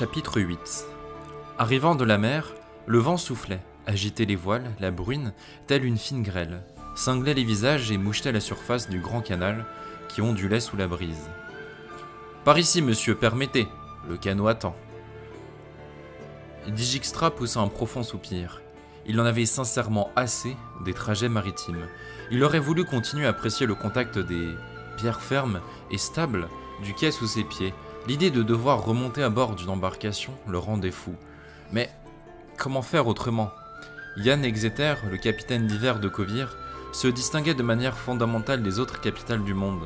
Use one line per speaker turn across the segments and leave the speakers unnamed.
Chapitre 8. Arrivant de la mer, le vent soufflait, agitait les voiles, la bruine, telle une fine grêle, cinglait les visages et mouchetait la surface du grand canal qui ondulait sous la brise. « Par ici, monsieur, permettez, le canot attend. » Dijkstra poussa un profond soupir. Il en avait sincèrement assez des trajets maritimes. Il aurait voulu continuer à apprécier le contact des pierres fermes et stables du quai sous ses pieds. L'idée de devoir remonter à bord d'une embarcation le rendait fou. Mais comment faire autrement? Jan Exeter, le capitaine d'hiver de Kovir, se distinguait de manière fondamentale des autres capitales du monde.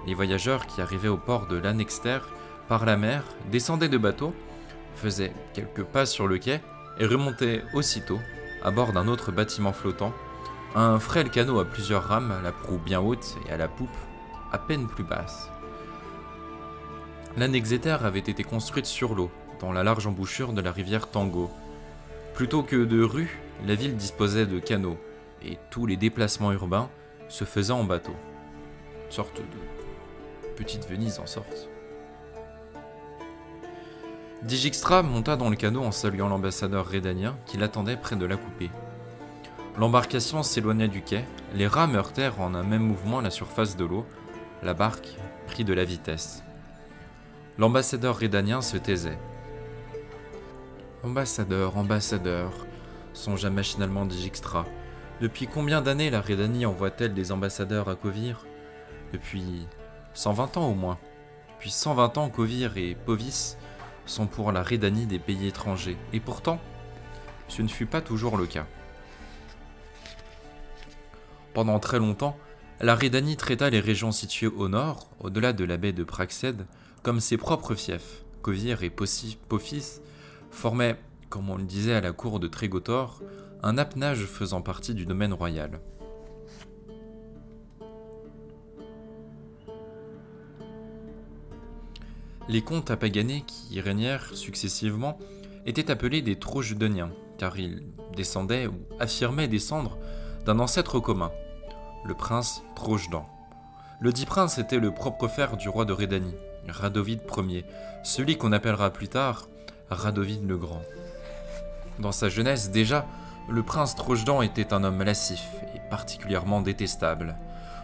Les voyageurs qui arrivaient au port de Lanexter par la mer descendaient de bateaux, faisaient quelques pas sur le quai et remontaient aussitôt à bord d'un autre bâtiment flottant, un frêle canot à plusieurs rames, à la proue bien haute et à la poupe à peine plus basse. Lanexeter avait été construite sur l'eau, dans la large embouchure de la rivière Tango. Plutôt que de rues, la ville disposait de canaux, et tous les déplacements urbains se faisaient en bateau. Une sorte de petite Venise en sorte. Dijkstra monta dans le canot en saluant l'ambassadeur rédanien qui l'attendait près de la coupée. L'embarcation s'éloigna du quai, les rames heurtèrent en un même mouvement la surface de l'eau, la barque prit de la vitesse. L'ambassadeur rédanien se taisait. « Ambassadeur, ambassadeur, songea machinalement Dijkstra. Depuis combien d'années la Rhédanie envoie-t-elle des ambassadeurs à Kovir? Depuis 120 ans au moins. Depuis 120 ans, Kovir et Povis sont pour la Rhédanie des pays étrangers. Et pourtant, ce ne fut pas toujours le cas. Pendant très longtemps, la Rhédanie traita les régions situées au nord, au-delà de la baie de Praxède, comme ses propres fiefs. Kovir et Pophis formaient, comme on le disait à la cour de Trégotor, un appanage faisant partie du domaine royal. Les comtes apaganés qui y régnèrent successivement étaient appelés des Trojedoniens, car ils descendaient ou affirmaient descendre d'un ancêtre commun, le prince Trojedan. Le dit prince était le propre frère du roi de Rhédanie, Radovid Ier, celui qu'on appellera plus tard Radovid le Grand. Dans sa jeunesse déjà, le prince Trojedan était un homme lascif et particulièrement détestable.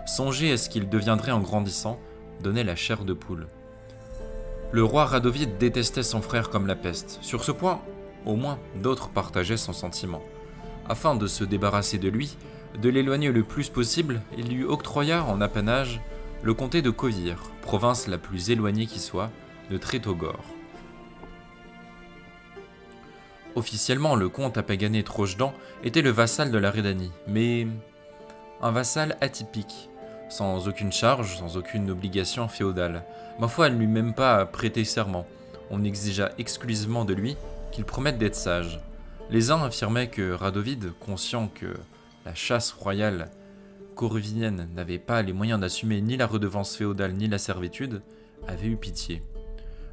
Songer à ce qu'il deviendrait en grandissant donnait la chair de poule. Le roi Radovid détestait son frère comme la peste. Sur ce point, au moins, d'autres partageaient son sentiment. Afin de se débarrasser de lui, de l'éloigner le plus possible, il lui octroya en apanage le comté de Kovir, province la plus éloignée qui soit, de Trétogor. Officiellement, le comte apagané Trojedan était le vassal de la Rhédanie, mais un vassal atypique, sans aucune charge, sans aucune obligation féodale. Ma foi, elle ne lui même pas prêté serment. On exigea exclusivement de lui qu'il promette d'être sage. Les uns affirmaient que Radovid, conscient que la chasse royale corvinienne n'avait pas les moyens d'assumer ni la redevance féodale ni la servitude, avait eu pitié.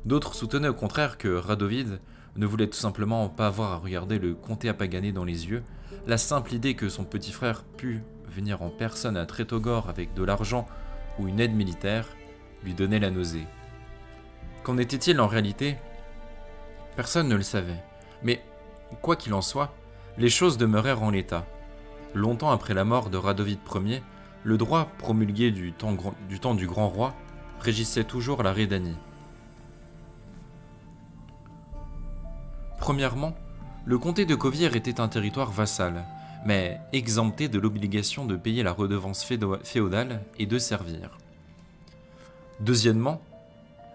D'autres soutenaient au contraire que Radovid ne voulait tout simplement pas avoir à regarder le comté apagané dans les yeux. La simple idée que son petit frère pût venir en personne à Trétogor avec de l'argent ou une aide militaire lui donnait la nausée. Qu'en était-il en réalité? Personne ne le savait. Mais, quoi qu'il en soit, les choses demeurèrent en l'état. Longtemps après la mort de Radovid Ier, le droit promulgué du temps du grand roi régissait toujours la Rhédanie. Premièrement, le comté de Kovir était un territoire vassal, mais exempté de l'obligation de payer la redevance féodale et de servir. Deuxièmement,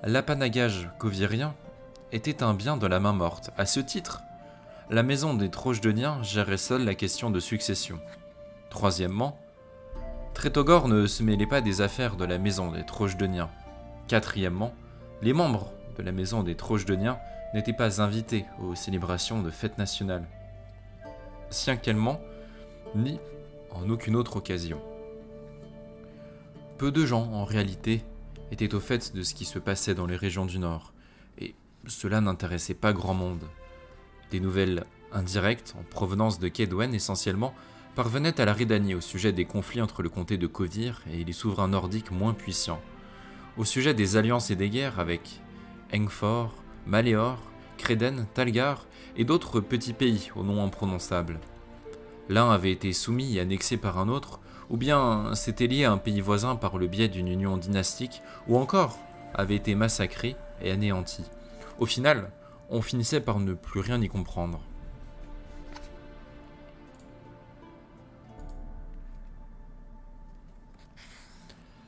l'apanagage kovirien était un bien de la main morte. À ce titre, la maison des Trojedoniens gérait seule la question de succession. Troisièmement, Trétogor ne se mêlait pas des affaires de la maison des Trojedoniens. Quatrièmement, les membres de la maison des Trojedoniens n'étaient pas invités aux célébrations de fêtes nationales. Cinquièmement, ni en aucune autre occasion. Peu de gens, en réalité, étaient au fait de ce qui se passait dans les régions du Nord, et cela n'intéressait pas grand monde. Des nouvelles indirectes, en provenance de Kaedwen essentiellement, parvenaient à la Rhédanie au sujet des conflits entre le comté de Kovir et les souverains nordiques moins puissants, au sujet des alliances et des guerres avec Engfor, Maléor Créden, Talgar et d'autres petits pays au nom imprononçable. L'un avait été soumis et annexé par un autre, ou bien s'était lié à un pays voisin par le biais d'une union dynastique, ou encore avait été massacré et anéanti. Au final, on finissait par ne plus rien y comprendre.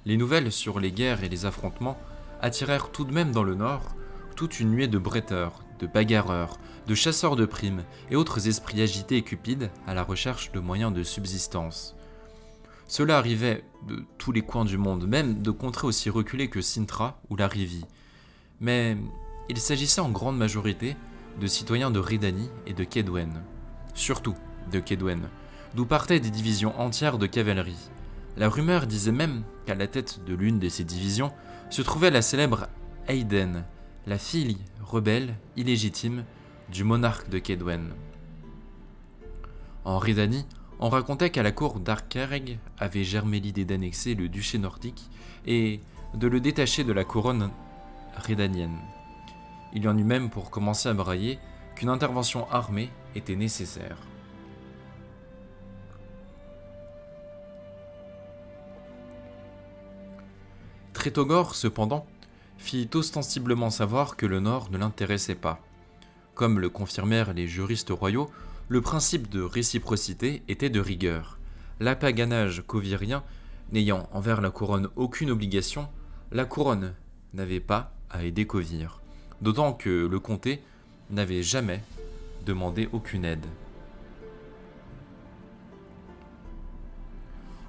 Les nouvelles sur les guerres et les affrontements attirèrent tout de même dans le nord toute une nuée de bretteurs, de bagarreurs, de chasseurs de primes et autres esprits agités et cupides à la recherche de moyens de subsistance. Cela arrivait de tous les coins du monde, même de contrées aussi reculées que Sintra ou la Rivie. Mais il s'agissait en grande majorité de citoyens de Rhédanie et de Kedwen. Surtout de Kedwen, d'où partaient des divisions entières de cavalerie. La rumeur disait même qu'à la tête de l'une de ces divisions se trouvait la célèbre Aiden, la fille rebelle, illégitime, du monarque de Kedwen. En Rhédanie, on racontait qu'à la cour d'Arkereg avait germé l'idée d'annexer le duché nordique et de le détacher de la couronne rhédanienne. Il y en eut même pour commencer à brailler qu'une intervention armée était nécessaire. Trétogor, cependant, fit ostensiblement savoir que le Nord ne l'intéressait pas. Comme le confirmèrent les juristes royaux, le principe de réciprocité était de rigueur. L'apaganage covirien n'ayant envers la couronne aucune obligation, la couronne n'avait pas à aider Covir, d'autant que le comté n'avait jamais demandé aucune aide.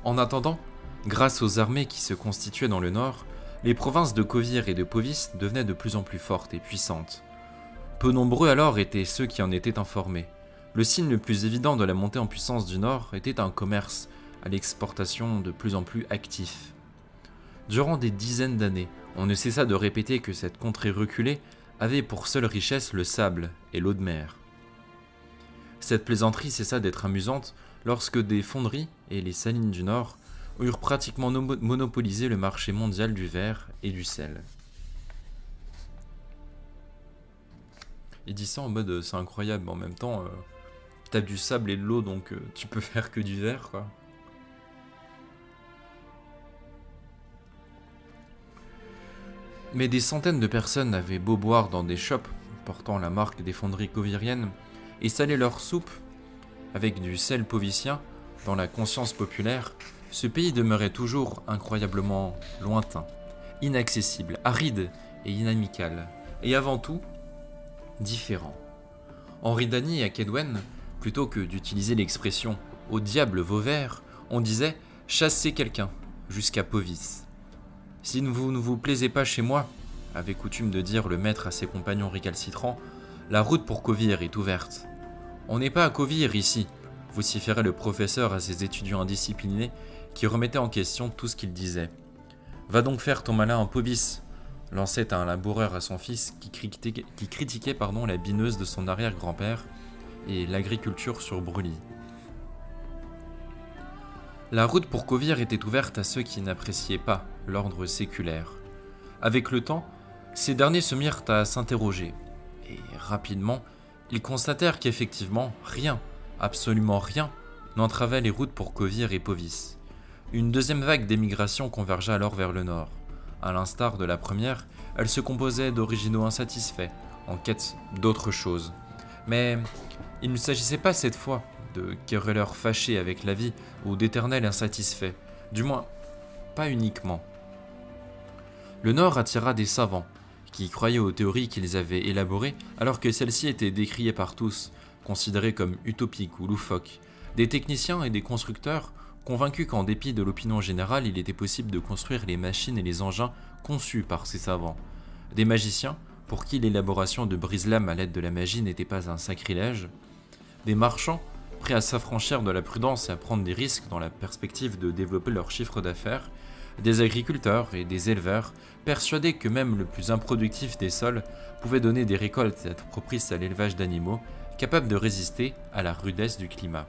En attendant, grâce aux armées qui se constituaient dans le nord, les provinces de Covir et de Povis devenaient de plus en plus fortes et puissantes. Peu nombreux alors étaient ceux qui en étaient informés. Le signe le plus évident de la montée en puissance du Nord était un commerce à l'exportation de plus en plus actif. Durant des dizaines d'années, on ne cessa de répéter que cette contrée reculée avait pour seule richesse le sable et l'eau de mer. Cette plaisanterie cessa d'être amusante lorsque des fonderies et les salines du Nord eurent pratiquement monopolisé le marché mondial du verre et du sel. Il dit ça en mode c'est incroyable, mais en même temps, t'as du sable et de l'eau, donc tu peux faire que du verre, quoi. Mais des centaines de personnes avaient beau boire dans des shops portant la marque des fonderies coviriennes et saler leur soupe avec du sel povicien dans la conscience populaire, ce pays demeurait toujours incroyablement lointain, inaccessible, aride et inamical, et avant tout, différent. En Rhédanie et à Kedwen, plutôt que d'utiliser l'expression « au diable vos vers », on disait « chassez quelqu'un » jusqu'à Povis. « Si vous ne vous plaisez pas chez moi », avait coutume de dire le maître à ses compagnons récalcitrants, « la route pour Covir est ouverte. »« On n'est pas à Covir ici », vociférait le professeur à ses étudiants indisciplinés qui remettaient en question tout ce qu'il disait. « Va donc faire ton malin en Povis », lançait un laboureur à son fils qui critiquait la bineuse de son arrière-grand-père et l'agriculture sur brûlis. La route pour Covir était ouverte à ceux qui n'appréciaient pas l'ordre séculaire. Avec le temps, ces derniers se mirent à s'interroger, et rapidement, ils constatèrent qu'effectivement, rien, absolument rien, n'entravait les routes pour Covir et Povis. Une deuxième vague d'émigration convergea alors vers le nord. À l'instar de la première, elle se composait d'originaux insatisfaits, en quête d'autre chose. Mais il ne s'agissait pas cette fois de querelleurs fâchés avec la vie ou d'éternels insatisfaits, du moins pas uniquement. Le Nord attira des savants, qui croyaient aux théories qu'ils avaient élaborées alors que celles-ci étaient décriées par tous, considérées comme utopiques ou loufoques, des techniciens et des constructeurs convaincus qu'en dépit de l'opinion générale, il était possible de construire les machines et les engins conçus par ces savants. Des magiciens, pour qui l'élaboration de brise-lames à l'aide de la magie n'était pas un sacrilège. Des marchands, prêts à s'affranchir de la prudence et à prendre des risques dans la perspective de développer leur chiffre d'affaires. Des agriculteurs et des éleveurs, persuadés que même le plus improductif des sols pouvait donner des récoltes propices à l'élevage d'animaux, capables de résister à la rudesse du climat.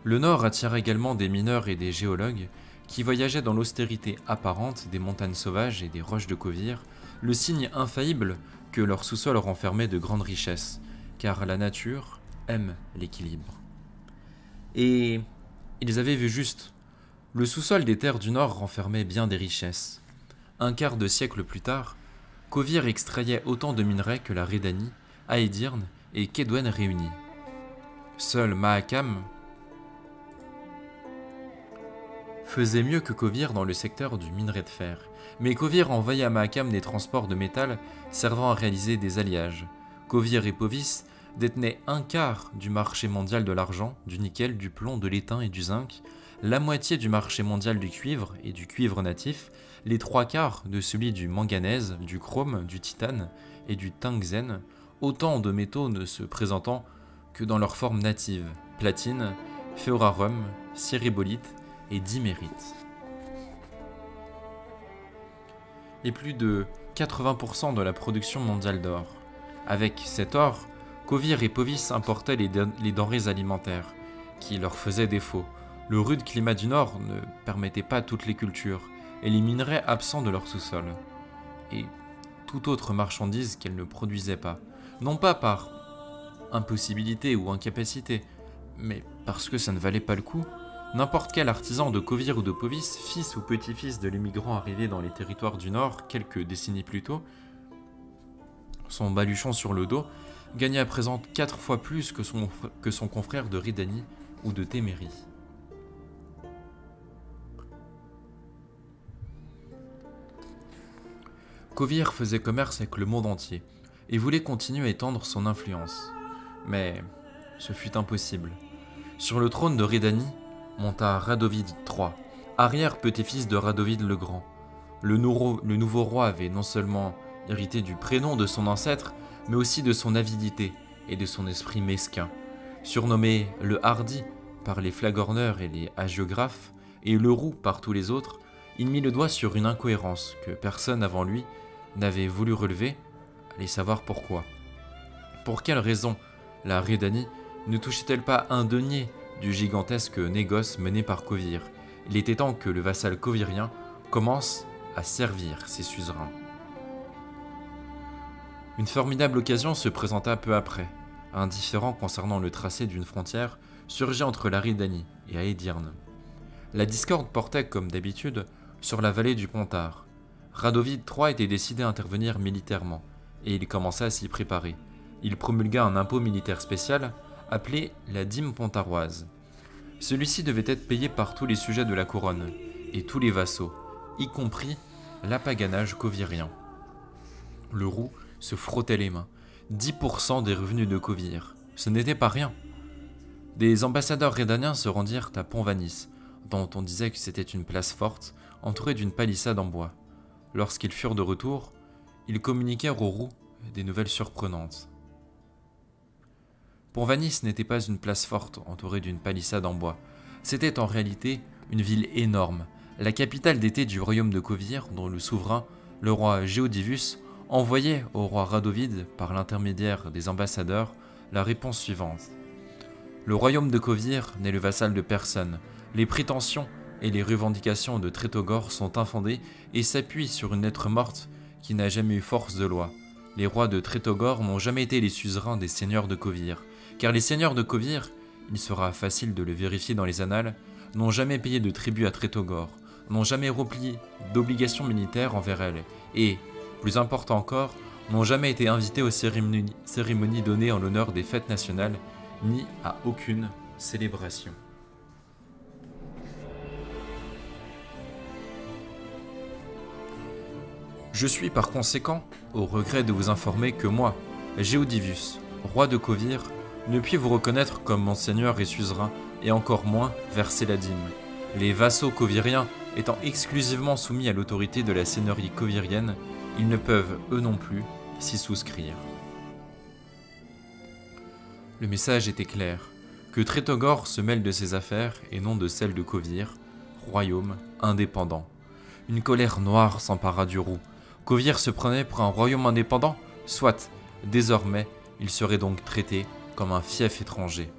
Le nord attira également des mineurs et des géologues qui voyageaient dans l'austérité apparente des montagnes sauvages et des roches de Kovir, le signe infaillible que leur sous-sol renfermait de grandes richesses, car la nature aime l'équilibre. Et ils avaient vu juste. Le sous-sol des terres du Nord renfermait bien des richesses. Un quart de siècle plus tard, Kovir extrayait autant de minerais que la Rhédanie, Aedirn et Kedwen réunis. Seul Mahakam faisait mieux que Kovir dans le secteur du minerai de fer, mais Kovir envoyait à Mahakam des transports de métal servant à réaliser des alliages. Kovir et Povis détenaient un quart du marché mondial de l'argent, du nickel, du plomb, de l'étain et du zinc, la moitié du marché mondial du cuivre et du cuivre natif, les trois quarts de celui du manganèse, du chrome, du titane et du tungstène, autant de métaux ne se présentant que dans leur forme native, platine, féorarum, céribolite et dimérite. Et plus de 80% de la production mondiale d'or. Avec cet or, Kovir et Povis importaient les denrées alimentaires, qui leur faisaient défaut. Le rude climat du Nord ne permettait pas toutes les cultures, et les minerais absents de leur sous-sol. Et toute autre marchandise qu'elles ne produisaient pas, non pas par impossibilité ou incapacité, mais parce que ça ne valait pas le coup. N'importe quel artisan de Kovir ou de Povis, fils ou petit-fils de l'émigrant arrivé dans les territoires du Nord quelques décennies plus tôt, son baluchon sur le dos, gagnait à présent 4 fois plus que son confrère de Rhédanie ou de Témérie. Kovir faisait commerce avec le monde entier et voulait continuer à étendre son influence. Mais ce fut impossible. Sur le trône de Rhédanie monta Radovid III, arrière-petit-fils de Radovid le Grand. Le nouveau roi avait non seulement hérité du prénom de son ancêtre, mais aussi de son avidité et de son esprit mesquin. Surnommé le Hardi par les flagorneurs et les hagiographes, et le Roux par tous les autres, il mit le doigt sur une incohérence que personne avant lui n'avait voulu relever, allez savoir pourquoi. Pour quelle raison la Rhédanie ne touchait-elle pas un denier du gigantesque négoce mené par Kovir? Il était temps que le vassal kovirien commence à servir ses suzerains. Une formidable occasion se présenta peu après. Un différend concernant le tracé d'une frontière surgit entre la Rhédanie et Aedirn. La discorde portait, comme d'habitude, sur la vallée du Pontar. Radovid III était décidé à intervenir militairement, et il commença à s'y préparer. Il promulgua un impôt militaire spécial, appelé la dîme pontaroise. Celui-ci devait être payé par tous les sujets de la couronne, et tous les vassaux, y compris l'apaganage kovirien. Le Roux se frottait les mains. 10% des revenus de Kovir, ce n'était pas rien. Des ambassadeurs rhédaniens se rendirent à Pont-Vanis, dont on disait que c'était une place forte, entourée d'une palissade en bois. Lorsqu'ils furent de retour, ils communiquèrent au Roux des nouvelles surprenantes. Pont-Vanis n'était pas une place forte entourée d'une palissade en bois. C'était en réalité une ville énorme, la capitale d'été du royaume de Kovir, dont le souverain, le roi Géodivus, envoyait au roi Radovid, par l'intermédiaire des ambassadeurs, la réponse suivante. Le royaume de Kovir n'est le vassal de personne. Les prétentions et les revendications de Trétogor sont infondées et s'appuient sur une lettre morte qui n'a jamais eu force de loi. Les rois de Trétogor n'ont jamais été les suzerains des seigneurs de Kovir, car les seigneurs de Kovir, il sera facile de le vérifier dans les annales, n'ont jamais payé de tribut à Trétogor, n'ont jamais rempli d'obligations militaires envers elle, et, plus important encore, n'ont jamais été invités aux cérémonies données en l'honneur des fêtes nationales, ni à aucune célébration. Je suis par conséquent au regret de vous informer que moi, Géodivus, roi de Kovir, ne puis vous reconnaître comme mon seigneur et suzerain, et encore moins verser la dîme. Les vassaux koviriens étant exclusivement soumis à l'autorité de la seigneurie kovirienne, ils ne peuvent, eux non plus, s'y souscrire. Le message était clair, que Trétogor se mêle de ses affaires et non de celles de Kovir, royaume indépendant. Une colère noire s'empara du Roux. Kovir se prenait pour un royaume indépendant, soit, désormais, il serait donc traité comme un fief étranger.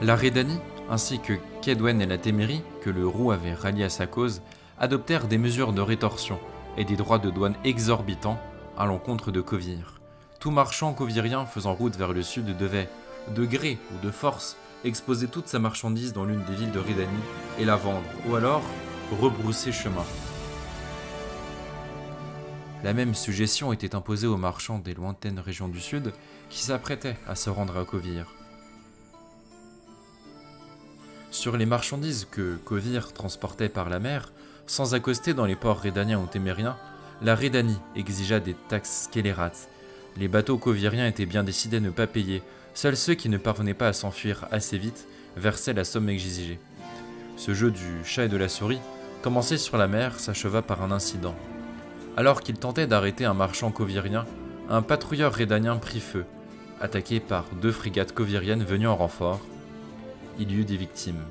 La Rhédanie, ainsi que Kaedwen et la Témérie, que le roux avait ralliés à sa cause, adoptèrent des mesures de rétorsion et des droits de douane exorbitants à l'encontre de Kovir. Tout marchand kovirien faisant route vers le sud devait, de gré ou de force, exposer toute sa marchandise dans l'une des villes de Rhédanie et la vendre, ou alors rebrousser chemin. La même suggestion était imposée aux marchands des lointaines régions du sud qui s'apprêtaient à se rendre à Kovir. Sur les marchandises que Kovir transportait par la mer, sans accoster dans les ports rhédaniens ou témériens, la Rhédanie exigea des taxes scélérates. Les bateaux koviriens étaient bien décidés à ne pas payer, seuls ceux qui ne parvenaient pas à s'enfuir assez vite versaient la somme exigée. Ce jeu du chat et de la souris, commencé sur la mer, s'acheva par un incident. Alors qu'il tentait d'arrêter un marchand kovirien, un patrouilleur rhédanien prit feu, attaqué par 2 frégates koviriennes venues en renfort. Il y eut des victimes.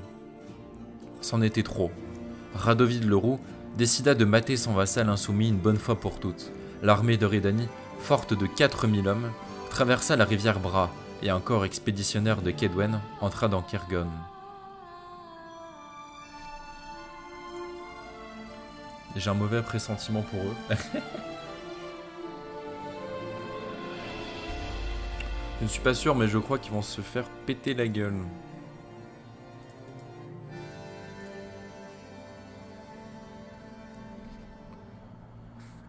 C'en était trop. Radovid le Roux décida de mater son vassal insoumis une bonne fois pour toutes. L'armée de Rhédanie, forte de 4000 hommes, traversa la rivière Bras et un corps expéditionnaire de Kaedwen entra dans Kergon. J'ai un mauvais pressentiment pour eux. Je ne suis pas sûr, mais je crois qu'ils vont se faire péter la gueule.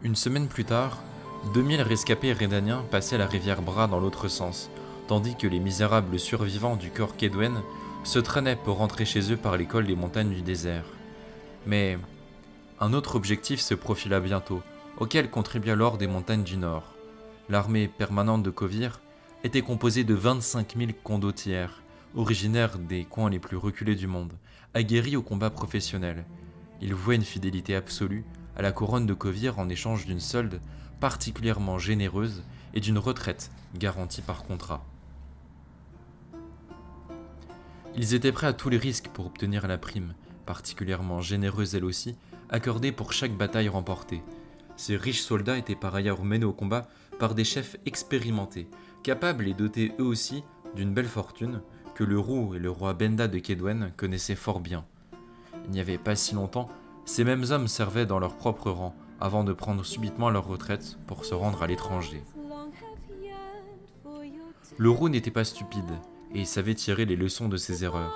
Une semaine plus tard, 2000 rescapés rhédaniens passaient la rivière Bras dans l'autre sens, tandis que les misérables survivants du corps Kaedwen se traînaient pour rentrer chez eux par les cols des montagnes du désert. Mais un autre objectif se profila bientôt, auquel contribua l'or des montagnes du Nord. L'armée permanente de Kovir était composée de 25 000 condottières, originaires des coins les plus reculés du monde, aguerris au combat professionnel. Ils vouaient une fidélité absolue à la couronne de Kovir en échange d'une solde particulièrement généreuse et d'une retraite garantie par contrat. Ils étaient prêts à tous les risques pour obtenir la prime, particulièrement généreuse elle aussi, accordée pour chaque bataille remportée. Ces riches soldats étaient par ailleurs menés au combat par des chefs expérimentés, capables et dotés eux aussi d'une belle fortune que le roux et le roi Benda de Kaedwen connaissaient fort bien. Il n'y avait pas si longtemps, ces mêmes hommes servaient dans leur propre rang avant de prendre subitement leur retraite pour se rendre à l'étranger. Le roux n'était pas stupide et savait tirer les leçons de ses erreurs.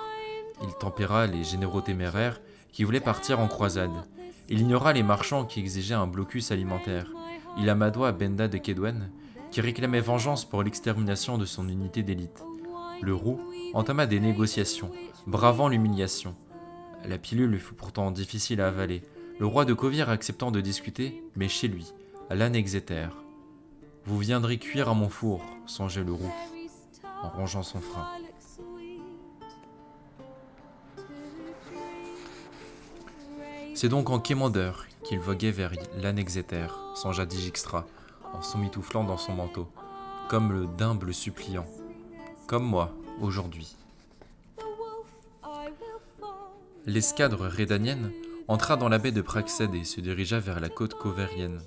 Il tempéra les généraux téméraires qui voulaient partir en croisade. Il ignora les marchands qui exigeaient un blocus alimentaire. Il amadoua Benda de Kaedwen qui réclamait vengeance pour l'extermination de son unité d'élite. Le roux entama des négociations, bravant l'humiliation. La pilule fut pourtant difficile à avaler, le roi de Kovir acceptant de discuter, mais chez lui, à l'Anexeter. « Vous viendrez cuire à mon four », songeait le roux, en rongeant son frein. C'est donc en quémander qu'il voguait vers l'Anexeter, songea Dijkstra, en s'emmitouflant dans son manteau, comme le d'humble suppliant, comme moi, aujourd'hui. L'escadre rhédanienne entra dans la baie de Praxed et se dirigea vers la côte kovérienne.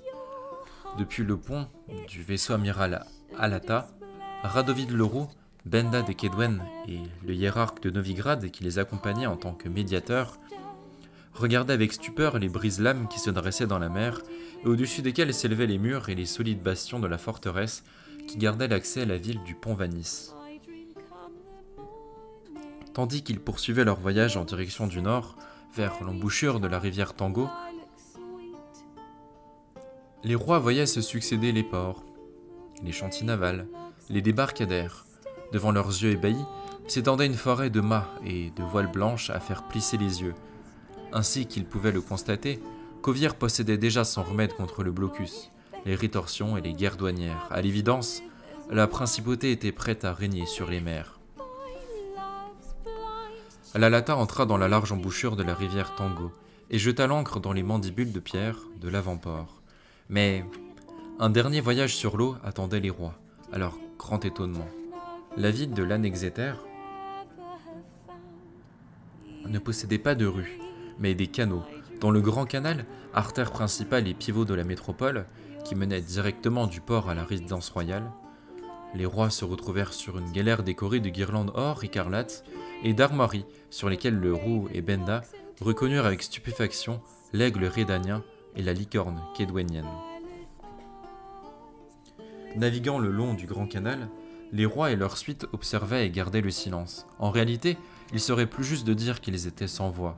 Depuis le pont du vaisseau amiral Alata, Radovid le Roux, Benda de Kaedwen et le hiérarque de Novigrad qui les accompagnait en tant que médiateur regardaient avec stupeur les brises-lames qui se dressaient dans la mer et au-dessus desquelles s'élevaient les murs et les solides bastions de la forteresse qui gardaient l'accès à la ville du pont Vanis. Tandis qu'ils poursuivaient leur voyage en direction du nord, vers l'embouchure de la rivière Tango, les rois voyaient se succéder les ports, les chantiers navals, les débarcadères. Devant leurs yeux ébahis, s'étendait une forêt de mâts et de voiles blanches à faire plisser les yeux. Ainsi qu'ils pouvaient le constater, Kovir possédait déjà son remède contre le blocus, les rétorsions et les guerres douanières. À l'évidence, la principauté était prête à régner sur les mers. L'Alata entra dans la large embouchure de la rivière Tango et jeta l'ancre dans les mandibules de pierre de l'avant-port. Mais un dernier voyage sur l'eau attendait les rois, à leur grand étonnement. La ville de l'Anexeter ne possédait pas de rues, mais des canaux, dont le grand canal, artère principale et pivot de la métropole, qui menait directement du port à la résidence royale. Les rois se retrouvèrent sur une galère décorée de guirlandes or écarlate et d'armoiries sur lesquelles le roux et Benda reconnurent avec stupéfaction l'aigle rédanien et la licorne kédouanienne. Naviguant le long du Grand Canal, les rois et leurs suites observaient et gardaient le silence. En réalité, il serait plus juste de dire qu'ils étaient sans voix.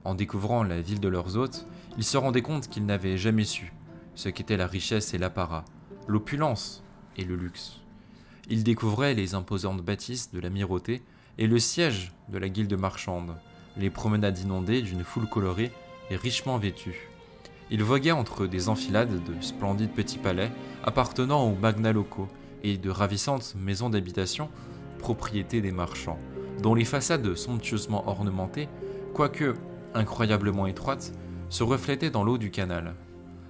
En découvrant la ville de leurs hôtes, ils se rendaient compte qu'ils n'avaient jamais su ce qu'étaient la richesse et l'apparat, l'opulence et le luxe. Ils découvraient les imposantes bâtisses de l'amirauté et le siège de la guilde marchande, les promenades inondées d'une foule colorée et richement vêtue. Ils voguaient entre des enfilades de splendides petits palais appartenant aux magnats locaux et de ravissantes maisons d'habitation, propriété des marchands, dont les façades somptueusement ornementées, quoique incroyablement étroites, se reflétaient dans l'eau du canal.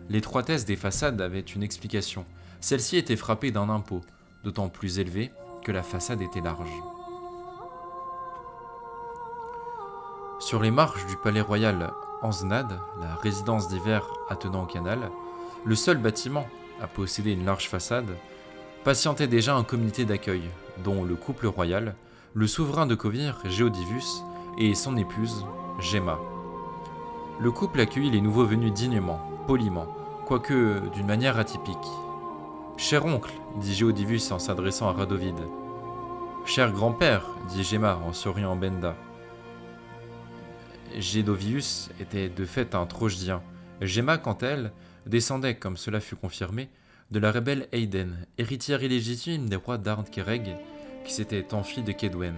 L'étroitesse des façades avait une explication. Celle-ci était frappée d'un impôt, d'autant plus élevé que la façade était large. Sur les marches du palais royal Anzenad, la résidence d'hiver attenant au canal, le seul bâtiment à posséder une large façade, patientait déjà un comité d'accueil, dont le couple royal, le souverain de Kovir, Géodivus, et son épouse, Gemma. Le couple accueillit les nouveaux venus dignement, poliment, quoique d'une manière atypique. « Cher oncle, dit Géodivus en s'adressant à Radovid. « Cher grand-père, dit Gemma en souriant à Benda. Gédovius était de fait un Trojdien. Gemma, quant à elle, descendait, comme cela fut confirmé, de la rebelle Eiden, héritière illégitime des rois d'Ardkereg, qui s'était enfui de Kedwen.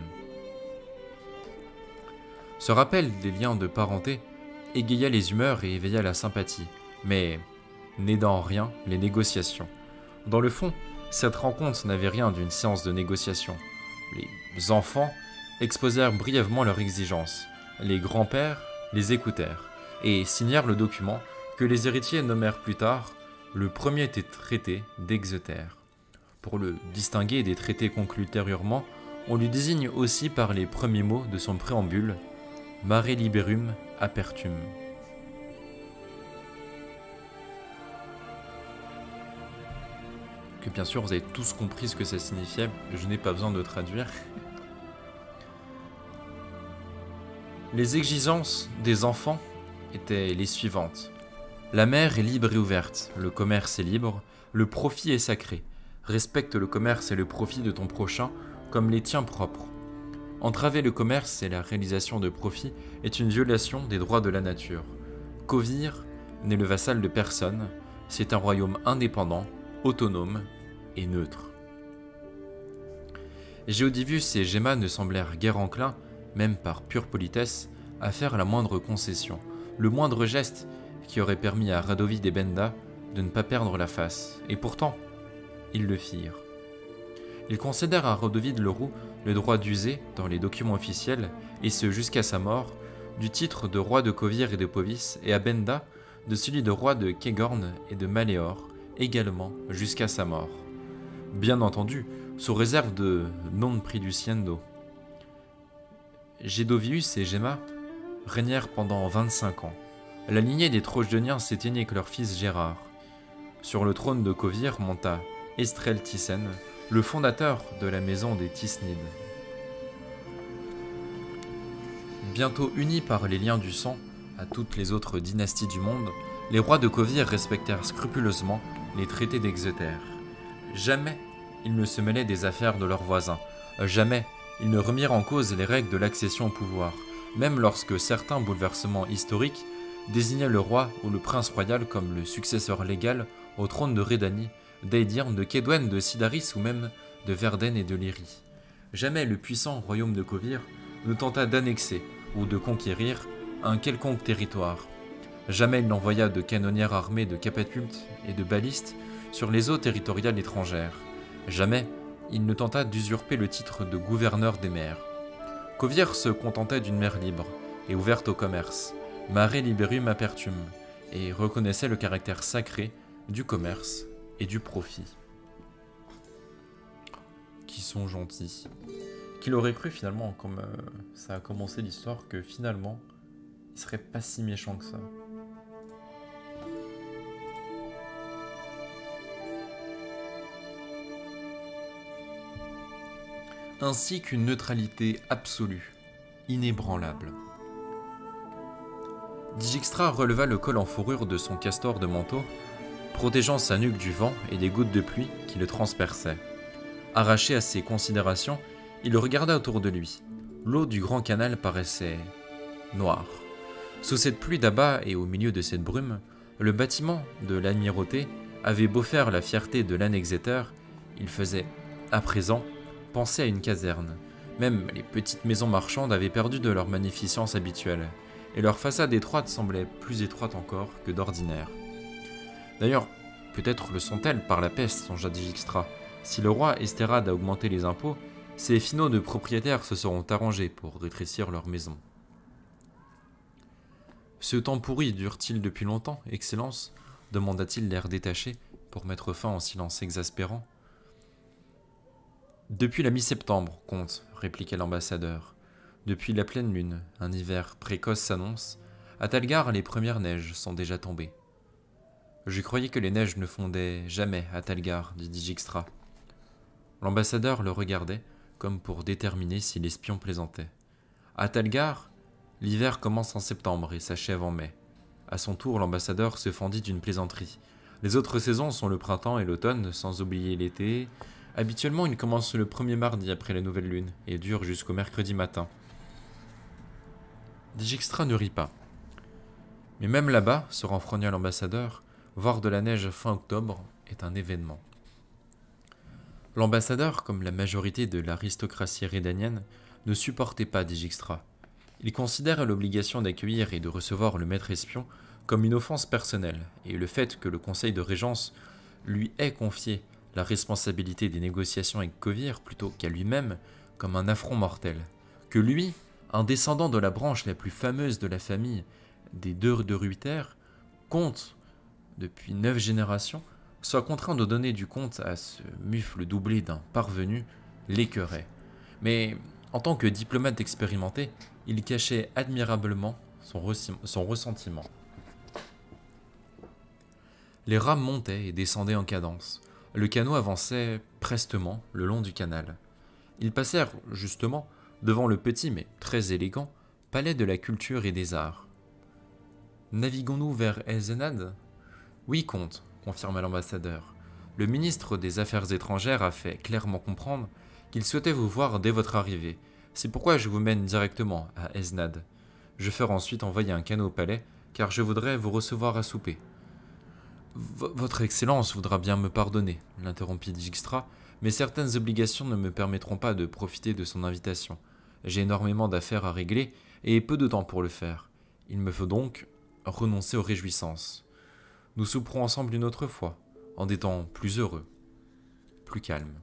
Ce rappel des liens de parenté égaya les humeurs et éveilla la sympathie, mais n'aida en rien les négociations. Dans le fond, cette rencontre n'avait rien d'une séance de négociation. Les enfants exposèrent brièvement leurs exigences. Les grands-pères les écoutèrent et signèrent le document que les héritiers nommèrent plus tard le premier traité d'Exeter. Pour le distinguer des traités conclus ultérieurement, on lui désigne aussi par les premiers mots de son préambule « Mare liberum apertum ». Que bien sûr vous avez tous compris ce que ça signifiait, je n'ai pas besoin de traduire. Les exigences des enfants étaient les suivantes. La mer est libre et ouverte, le commerce est libre, le profit est sacré. Respecte le commerce et le profit de ton prochain comme les tiens propres. Entraver le commerce et la réalisation de profits est une violation des droits de la nature. Kovir n'est le vassal de personne, c'est un royaume indépendant, autonome et neutre. Géodivus et Gemma ne semblèrent guère enclins, même par pure politesse, à faire la moindre concession, le moindre geste qui aurait permis à Radovid et Benda de ne pas perdre la face, et pourtant, ils le firent. Ils concédèrent à Radovid le Roux le droit d'user, dans les documents officiels, et ce jusqu'à sa mort, du titre de roi de Kovir et de Povis, et à Benda de celui de roi de Kegorn et de Maléor, également jusqu'à sa mort. Bien entendu, sous réserve de non priduciendo. Gédovius et Gemma régnèrent pendant 25 ans. La lignée des Trojdeniens s'éteignit avec leur fils Gérard. Sur le trône de Kovir monta Estrel Thyssen, le fondateur de la maison des Tisnides. Bientôt unis par les liens du sang à toutes les autres dynasties du monde, les rois de Kovir respectèrent scrupuleusement les traités d'Exeter. Jamais ils ne se mêlaient des affaires de leurs voisins. Jamais ils ne remirent en cause les règles de l'accession au pouvoir, même lorsque certains bouleversements historiques désignaient le roi ou le prince royal comme le successeur légal au trône de Redani, d'Aidirn, de Kedwen, de Sidaris ou même de Verden et de Lyrie. Jamais le puissant royaume de Kovir ne tenta d'annexer ou de conquérir un quelconque territoire. Jamais il n'envoya de canonnières armées de catapultes et de balistes sur les eaux territoriales étrangères. Jamais il ne tenta d'usurper le titre de gouverneur des mers. Kovir se contentait d'une mer libre et ouverte au commerce, Mare liberum apertum, et reconnaissait le caractère sacré du commerce et du profit. Qui sont gentils. Qu'il aurait cru finalement, comme ça a commencé l'histoire, que finalement, il serait pas si méchant que ça. Ainsi qu'une neutralité absolue inébranlable. Dijkstra releva le col en fourrure de son castor de manteau, protégeant sa nuque du vent et des gouttes de pluie qui le transperçaient. Arraché à ses considérations, il regarda autour de lui. L'eau du grand canal paraissait noire. Sous cette pluie d'abat et au milieu de cette brume, le bâtiment de l'amirauté avait beau faire la fierté de l'Annexeter, il faisait, à présent, penser à une caserne. Même les petites maisons marchandes avaient perdu de leur magnificence habituelle, et leur façade étroite semblait plus étroite encore que d'ordinaire. D'ailleurs, peut-être le sont-elles par la peste, songea Dijkstra. Si le roi Estérad a augmenté les impôts, ces finauds de propriétaires se seront arrangés pour rétrécir leurs maisons. Ce temps pourri dure-t-il depuis longtemps, Excellence ? Demanda-t-il l'air détaché pour mettre fin au silence exaspérant. Depuis la mi-septembre, comte, répliqua l'ambassadeur. Depuis la pleine lune, un hiver précoce s'annonce. À Talgar, les premières neiges sont déjà tombées. Je croyais que les neiges ne fondaient jamais à Talgar, dit Dijkstra. L'ambassadeur le regardait, comme pour déterminer si l'espion plaisantait. À Talgar, l'hiver commence en septembre et s'achève en mai. À son tour, l'ambassadeur se fendit d'une plaisanterie. Les autres saisons sont le printemps et l'automne, sans oublier l'été. Habituellement, il commence le premier mardi après la nouvelle lune et dure jusqu'au mercredi matin. Dijkstra ne rit pas. Mais même là-bas, se renfrogna l'ambassadeur, voir de la neige fin octobre est un événement. L'ambassadeur, comme la majorité de l'aristocratie rédanienne, ne supportait pas Dijkstra. Il considère l'obligation d'accueillir et de recevoir le maître espion comme une offense personnelle, et le fait que le conseil de régence lui ait confié la responsabilité des négociations avec Kovir plutôt qu'à lui-même comme un affront mortel. Que lui, un descendant de la branche la plus fameuse de la famille des de Ruyter, compte depuis 9 générations, soit contraint de donner du compte à ce mufle doublé d'un parvenu, l'écœurait. Mais en tant que diplomate expérimenté, il cachait admirablement son ressentiment. Les rames montaient et descendaient en cadence. Le canot avançait prestement le long du canal. Ils passèrent, justement, devant le petit mais très élégant palais de la culture et des arts. « Naviguons-nous vers Eisenad ?»« Oui, comte, » confirma l'ambassadeur. « Le ministre des Affaires étrangères a fait clairement comprendre qu'il souhaitait vous voir dès votre arrivée. C'est pourquoi je vous mène directement à Eisenad. Je ferai ensuite envoyer un canot au palais, car je voudrais vous recevoir à souper. » Votre Excellence voudra bien me pardonner, l'interrompit Dijkstra, mais certaines obligations ne me permettront pas de profiter de son invitation. J'ai énormément d'affaires à régler et peu de temps pour le faire. Il me faut donc renoncer aux réjouissances. Nous souperons ensemble une autre fois, en des temps plus heureux, plus calmes.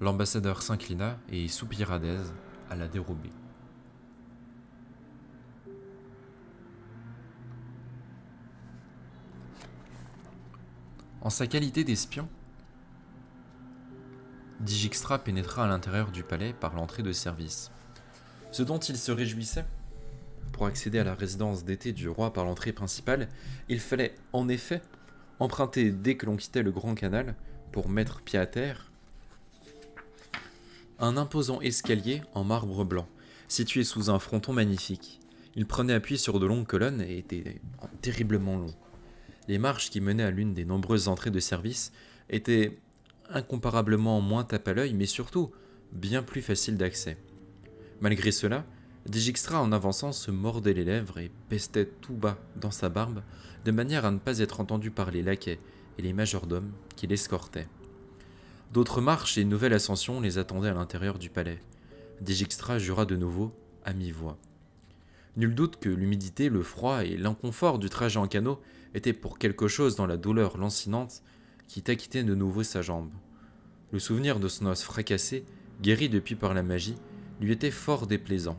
L'ambassadeur s'inclina et soupira d'aise à la dérobée. En sa qualité d'espion, Dijkstra pénétra à l'intérieur du palais par l'entrée de service. Ce dont il se réjouissait, pour accéder à la résidence d'été du roi par l'entrée principale, il fallait en effet emprunter dès que l'on quittait le grand canal pour mettre pied à terre un imposant escalier en marbre blanc, situé sous un fronton magnifique. Il prenait appui sur de longues colonnes et était terriblement long. Les marches qui menaient à l'une des nombreuses entrées de service étaient incomparablement moins tape à l'œil, mais surtout bien plus faciles d'accès. Malgré cela, Dijkstra en avançant se mordait les lèvres et pestait tout bas dans sa barbe, de manière à ne pas être entendu par les laquais et les majordomes qui l'escortaient. D'autres marches et une nouvelle ascension les attendaient à l'intérieur du palais. Dijkstra jura de nouveau à mi-voix. Nul doute que l'humidité, le froid et l'inconfort du trajet en canot étaient pour quelque chose dans la douleur lancinante qui taquitait de nouveau sa jambe. Le souvenir de son os fracassé, guéri depuis par la magie, lui était fort déplaisant.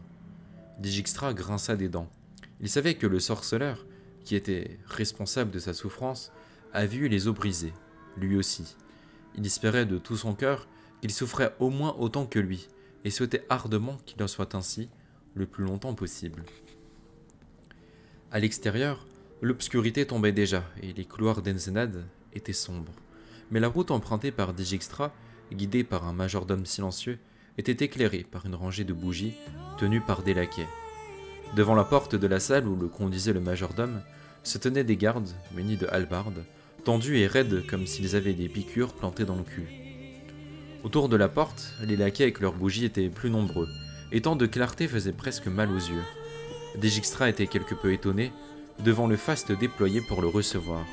Dijkstra grinça des dents. Il savait que le sorceleur, qui était responsable de sa souffrance, avait eu les os brisés, lui aussi. Il espérait de tout son cœur qu'il souffrait au moins autant que lui, et souhaitait ardemment qu'il en soit ainsi le plus longtemps possible. À l'extérieur, l'obscurité tombait déjà, et les couloirs d'Eisenad étaient sombres. Mais la route empruntée par Dijkstra guidé par un majordome silencieux, était éclairé par une rangée de bougies tenues par des laquais. Devant la porte de la salle où le conduisait le majordome, se tenaient des gardes munis de hallebardes, tendus et raides comme s'ils avaient des piqûres plantées dans le cul. Autour de la porte, les laquais avec leurs bougies étaient plus nombreux, et tant de clarté faisait presque mal aux yeux. Dijkstra était quelque peu étonné devant le faste déployé pour le recevoir.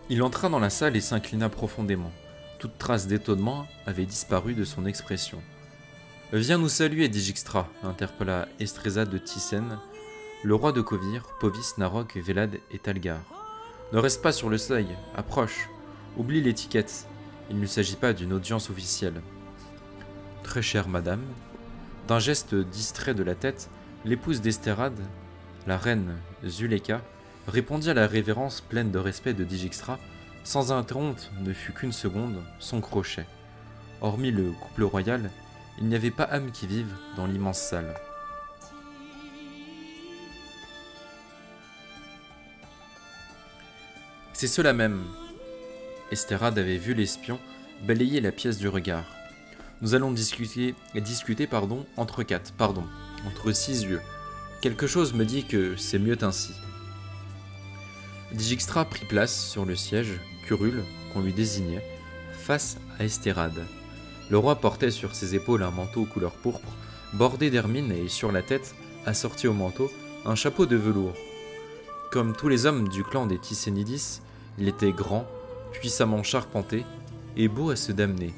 Il entra dans la salle et s'inclina profondément. Toute trace d'étonnement avait disparu de son expression. « Viens nous saluer, Dijkstra » interpella Estreza de Thyssen, le roi de Kovir, Povis, Narok, Vélad et Talgar. « Ne reste pas sur le seuil, approche. Oublie l'étiquette. Il ne s'agit pas d'une audience officielle. »« Très chère madame. » D'un geste distrait de la tête, l'épouse d'Estérade, la reine Zuleka, répondit à la révérence pleine de respect de Dijkstra, sans interrompre ne fut qu'une seconde son crochet. Hormis le couple royal, il n'y avait pas âme qui vive dans l'immense salle. C'est cela même. Estérade avait vu l'espion balayer la pièce du regard. Nous allons discuter entre 6 yeux. Quelque chose me dit que c'est mieux ainsi. Dijkstra prit place sur le siège, curule, qu'on lui désignait, face à Estérade. Le roi portait sur ses épaules un manteau couleur pourpre, bordé d'hermine et sur la tête, assorti au manteau, un chapeau de velours. Comme tous les hommes du clan des Thysénidis, il était grand, puissamment charpenté et beau à se damner.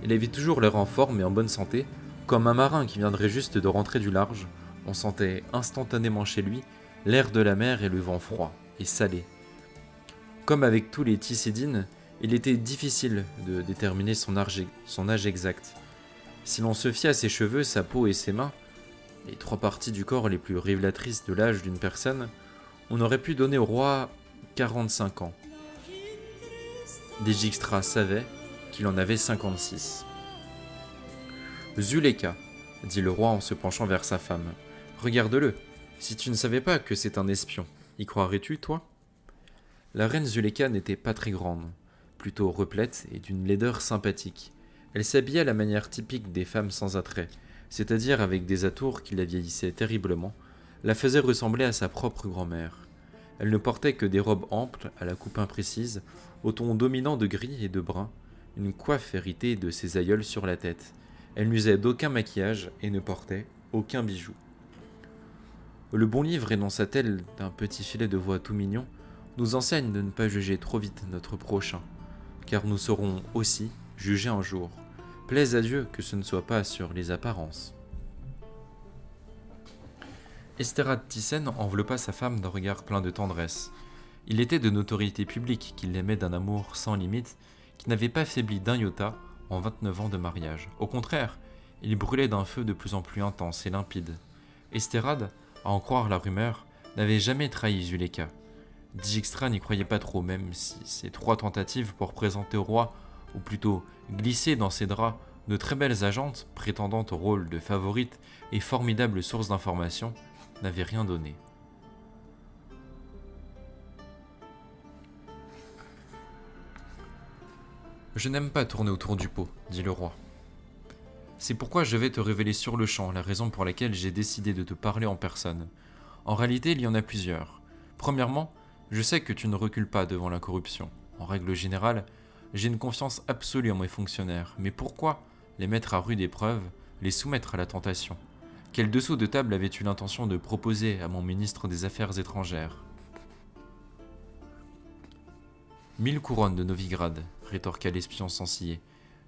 Il avait toujours l'air en forme et en bonne santé, comme un marin qui viendrait juste de rentrer du large. On sentait instantanément chez lui l'air de la mer et le vent froid et salé. Comme avec tous les Thysédines, il était difficile de déterminer son âge exact. Si l'on se fiait à ses cheveux, sa peau et ses mains, les 3 parties du corps les plus révélatrices de l'âge d'une personne, on aurait pu donner au roi 45 ans. Dijkstra savait qu'il en avait 56. « Zuleka, dit le roi en se penchant vers sa femme, regarde-le, si tu ne savais pas que c'est un espion, y croirais-tu, toi ?» La reine Zuleka n'était pas très grande, plutôt replète et d'une laideur sympathique. Elle s'habillait à la manière typique des femmes sans attrait, c'est-à-dire avec des atours qui la vieillissaient terriblement, la faisaient ressembler à sa propre grand-mère. Elle ne portait que des robes amples, à la coupe imprécise, au ton dominant de gris et de brun, une coiffe héritée de ses aïeuls sur la tête. Elle n'usait d'aucun maquillage et ne portait aucun bijou. Le bon livre, énonça-t-elle d'un petit filet de voix tout mignon, nous enseigne de ne pas juger trop vite notre prochain, car nous serons aussi jugés un jour. Plaise à Dieu que ce ne soit pas sur les apparences. Estérade Thyssen enveloppa sa femme d'un regard plein de tendresse. Il était de notoriété publique qu'il l'aimait d'un amour sans limite, qui n'avait pas faibli d'un iota en 29 ans de mariage. Au contraire, il brûlait d'un feu de plus en plus intense et limpide. Estérade, à en croire la rumeur, n'avait jamais trahi Zuleka. Dijkstra n'y croyait pas trop, même si ses 3 tentatives pour présenter au roi, ou plutôt glisser dans ses draps, de très belles agentes prétendant au rôle de favorite et formidable source d'information, n'avaient rien donné. « Je n'aime pas tourner autour du pot, dit le roi. C'est pourquoi je vais te révéler sur le champ la raison pour laquelle j'ai décidé de te parler en personne. En réalité, il y en a plusieurs. Premièrement, je sais que tu ne recules pas devant la corruption. En règle générale, j'ai une confiance absolue en mes fonctionnaires, mais pourquoi les mettre à rude épreuve, les soumettre à la tentation? Quel dessous de table avais-tu l'intention de proposer à mon ministre des Affaires étrangères? 1000 couronnes de Novigrad, rétorqua l'espion sans ciller.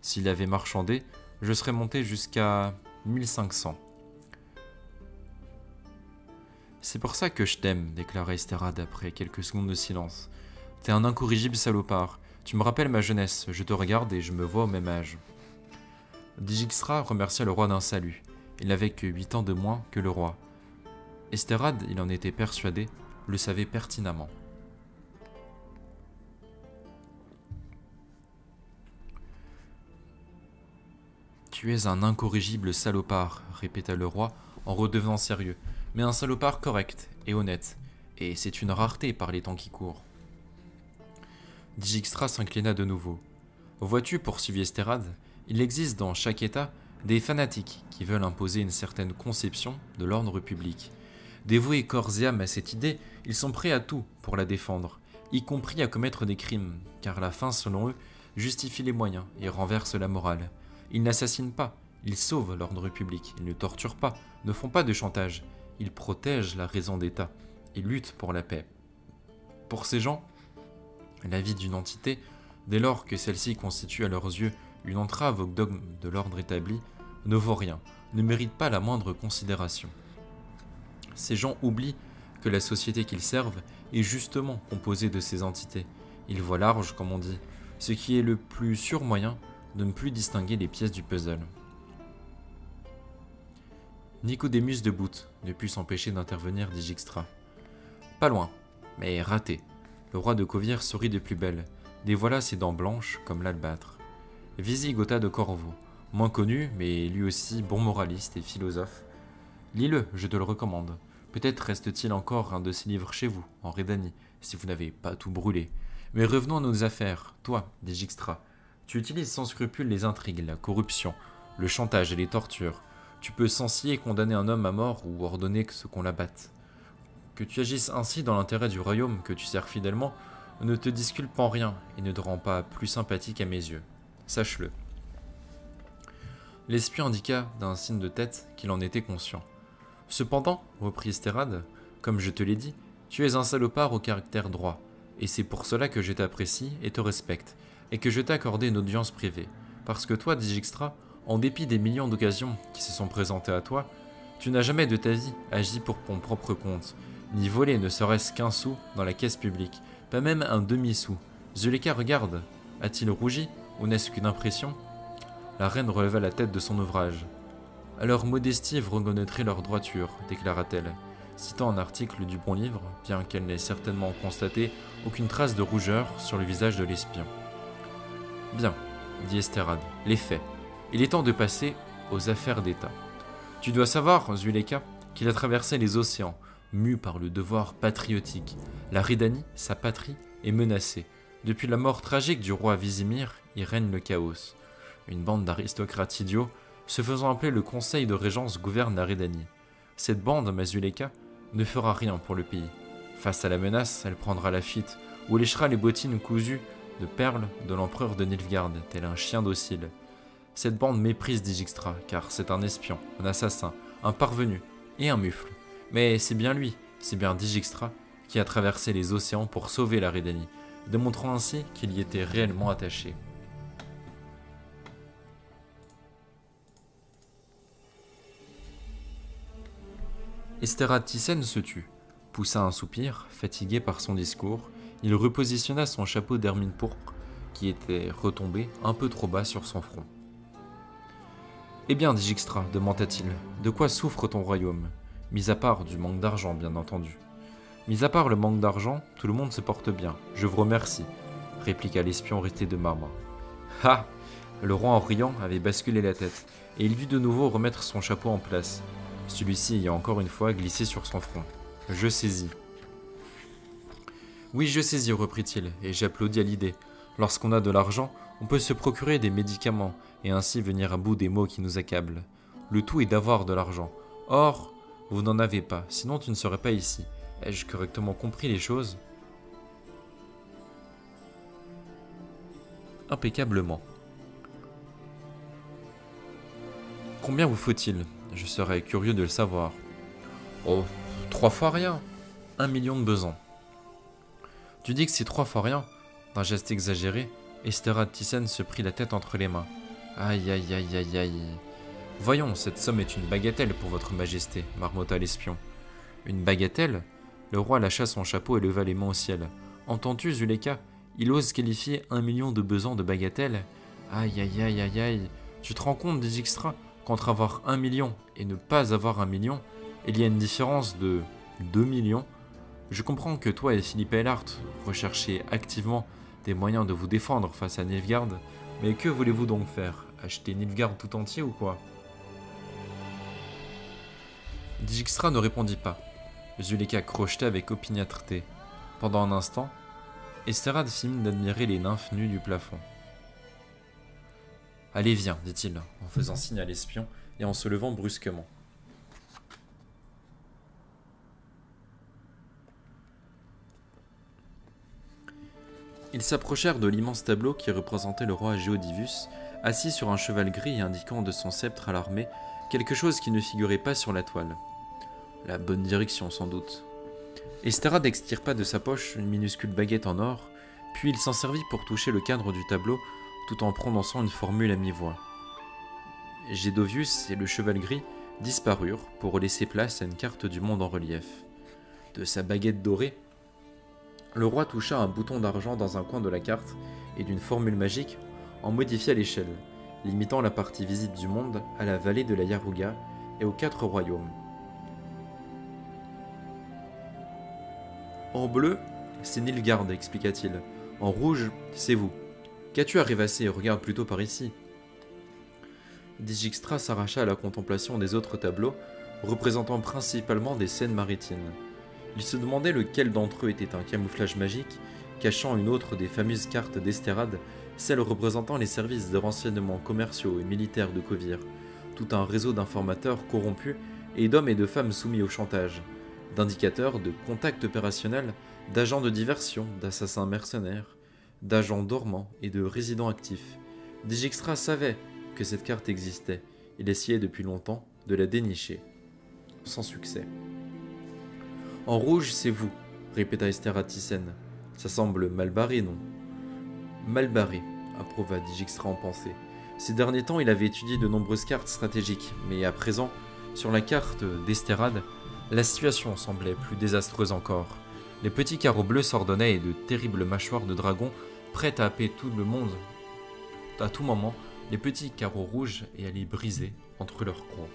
S'il avait marchandé, je serais monté jusqu'à 1500. C'est pour ça que je t'aime, déclara Estérade après quelques secondes de silence. T'es un incorrigible salopard. Tu me rappelles ma jeunesse, je te regarde et je me vois au même âge. Dijkstra remercia le roi d'un salut. Il n'avait que 8 ans de moins que le roi. Estérade, il en était persuadé, le savait pertinemment. Tu es un incorrigible salopard, répéta le roi en redevenant sérieux, mais un salopard correct et honnête, et c'est une rareté par les temps qui courent. Dijkstra s'inclina de nouveau. Vois-tu, poursuivit Esterad, il existe dans chaque État des fanatiques qui veulent imposer une certaine conception de l'ordre public. Dévoués corps et âme à cette idée, ils sont prêts à tout pour la défendre, y compris à commettre des crimes, car la fin, selon eux, justifie les moyens et renverse la morale. Ils n'assassinent pas, ils sauvent l'ordre public, ils ne torturent pas, ne font pas de chantage, ils protègent la raison d'État, ils luttent pour la paix. Pour ces gens, la vie d'une entité, dès lors que celle-ci constitue à leurs yeux une entrave au dogme de l'ordre établi, ne vaut rien, ne mérite pas la moindre considération. Ces gens oublient que la société qu'ils servent est justement composée de ces entités. Ils voient large, comme on dit, ce qui est le plus sûr moyen de ne plus distinguer les pièces du puzzle. Nicodémus de Boot ne put s'empêcher d'intervenir, dit Dijkstra. Pas loin, mais raté. Le roi de Kovir sourit de plus belle, dévoila ses dents blanches comme l'albâtre. Visigotha de Corvo, moins connu, mais lui aussi bon moraliste et philosophe. Lis-le, je te le recommande. Peut-être reste-t-il encore un de ces livres chez vous, en Rédanie, si vous n'avez pas tout brûlé. Mais revenons à nos affaires. Toi, dit Dijkstra, tu utilises sans scrupule les intrigues, la corruption, le chantage et les tortures. Tu peux sans ciller condamner un homme à mort ou ordonner ce qu'on l'abatte. Que tu agisses ainsi dans l'intérêt du royaume que tu sers fidèlement ne te disculpe en rien et ne te rend pas plus sympathique à mes yeux. Sache-le. L'espion indiqua d'un signe de tête qu'il en était conscient. Cependant, reprit Esterad, comme je te l'ai dit, tu es un salopard au caractère droit, et c'est pour cela que je t'apprécie et te respecte, et que je t'ai accordé une audience privée. Parce que toi, Dijkstra, en dépit des millions d'occasions qui se sont présentées à toi, tu n'as jamais de ta vie agi pour ton propre compte, ni volé ne serait-ce qu'un sou dans la caisse publique, pas même un demi-sou. Zuleika regarde, a-t-il rougi, ou n'est-ce qu'une impression? La reine releva la tête de son ouvrage. « À leur modestie, vous reconnaîtrez leur droiture, déclara-t-elle, citant un article du bon livre, bien qu'elle n'ait certainement constaté aucune trace de rougeur sur le visage de l'espion. « Bien, dit Esterad, les faits. Il est temps de passer aux affaires d'État. Tu dois savoir, Zuleika, qu'il a traversé les océans, mu par le devoir patriotique. La Rédanie, sa patrie, est menacée. Depuis la mort tragique du roi Vizimir, y règne le chaos. Une bande d'aristocrates idiots, se faisant appeler le Conseil de Régence, gouverne la Rédanie. Cette bande, ma Zuleika, ne fera rien pour le pays. Face à la menace, elle prendra la fuite, ou léchera les bottines cousues de perles de l'empereur de Nilfgaard, tel un chien docile. Cette bande méprise Dijkstra, car c'est un espion, un assassin, un parvenu et un mufle. Mais c'est bien lui, c'est bien Dijkstra, qui a traversé les océans pour sauver la Rédanie, démontrant ainsi qu'il y était réellement attaché. Esterad Thyssen se tut, poussa un soupir, fatigué par son discours. Il repositionna son chapeau d'hermine pourpre, qui était retombé un peu trop bas sur son front. « Eh bien, Dijkstra, demanda-t-il, de quoi souffre ton royaume? Mis à part du manque d'argent, bien entendu. »« Mis à part le manque d'argent, tout le monde se porte bien, je vous remercie, » répliqua l'espion resté de marbre. « Ah !» Le roi, en riant, avait basculé la tête, et il dut de nouveau remettre son chapeau en place, celui-ci ayant encore une fois glissé sur son front. « Je saisis. »« Oui, je saisis, reprit-il, et j'applaudis à l'idée. Lorsqu'on a de l'argent, on peut se procurer des médicaments, et ainsi venir à bout des maux qui nous accablent. Le tout est d'avoir de l'argent. Or, vous n'en avez pas, sinon tu ne serais pas ici. Ai-je correctement compris les choses? Impeccablement. Combien vous faut-il? Je serais curieux de le savoir. Oh, 3 fois rien. 1 million de besants. Tu dis que c'est 3 fois rien? D'un geste exagéré, Esterad Thyssen se prit la tête entre les mains. Aïe aïe aïe aïe aïe. Voyons, cette somme est une bagatelle pour votre majesté, marmotta l'espion. Une bagatelle? Le roi lâcha son chapeau et leva les mains au ciel. Entends-tu, Zuleika? Il ose qualifier 1 million de besants de bagatelle? Aïe aïe aïe aïe aïe. Tu te rends compte, Dijkstra, qu'entre avoir 1 million et ne pas avoir 1 million, il y a une différence de 2 millions? Je comprends que toi et Philippe Eilhart recherchez activement des moyens de vous défendre face à Nilfgaard, mais que voulez-vous donc faire? Acheter Nilfgaard tout entier ou quoi? Dijkstra ne répondit pas. Zuleka crochetait avec opiniâtreté. Pendant un instant, Esterad fit mine d'admirer les nymphes nues du plafond. « Allez, viens, dit-il, en faisant signe à l'espion et en se levant brusquement. Ils s'approchèrent de l'immense tableau qui représentait le roi Géodivus, assis sur un cheval gris et indiquant de son sceptre à l'armée quelque chose qui ne figurait pas sur la toile. La bonne direction, sans doute. Esterad extirpa de sa poche une minuscule baguette en or, puis il s'en servit pour toucher le cadre du tableau tout en prononçant une formule à mi-voix. Gédovius et le cheval gris disparurent pour laisser place à une carte du monde en relief. De sa baguette dorée, le roi toucha un bouton d'argent dans un coin de la carte et d'une formule magique en modifia l'échelle, limitant la partie visible du monde à la vallée de la Yaruga et aux 4 royaumes. En bleu, c'est Nilfgaard, expliqua-t-il. En rouge, c'est vous. Qu'as-tu à rêvasser? Regarde plutôt par ici. Dijkstra s'arracha à la contemplation des autres tableaux, représentant principalement des scènes maritimes. Il se demandait lequel d'entre eux était un camouflage magique, cachant une autre des fameuses cartes d'Esterad, celle représentant les services de renseignements commerciaux et militaires de Kovir, tout un réseau d'informateurs corrompus et d'hommes et de femmes soumis au chantage, d'indicateurs, de contacts opérationnels, d'agents de diversion, d'assassins mercenaires, d'agents dormants et de résidents actifs. Dijkstra savait que cette carte existait. Il essayait depuis longtemps de la dénicher. Sans succès. En rouge, c'est vous, répéta Esterad Thyssen. Ça semble mal barré, non? Mal barré, approuva Dijkstra en pensée. Ces derniers temps, il avait étudié de nombreuses cartes stratégiques, mais à présent, sur la carte d'Esterad, la situation semblait plus désastreuse encore. Les petits carreaux bleus s'ordonnaient et de terribles mâchoires de dragon prêtes à happer tout le monde. À tout moment, les petits carreaux rouges et à les briser entre leurs crocs.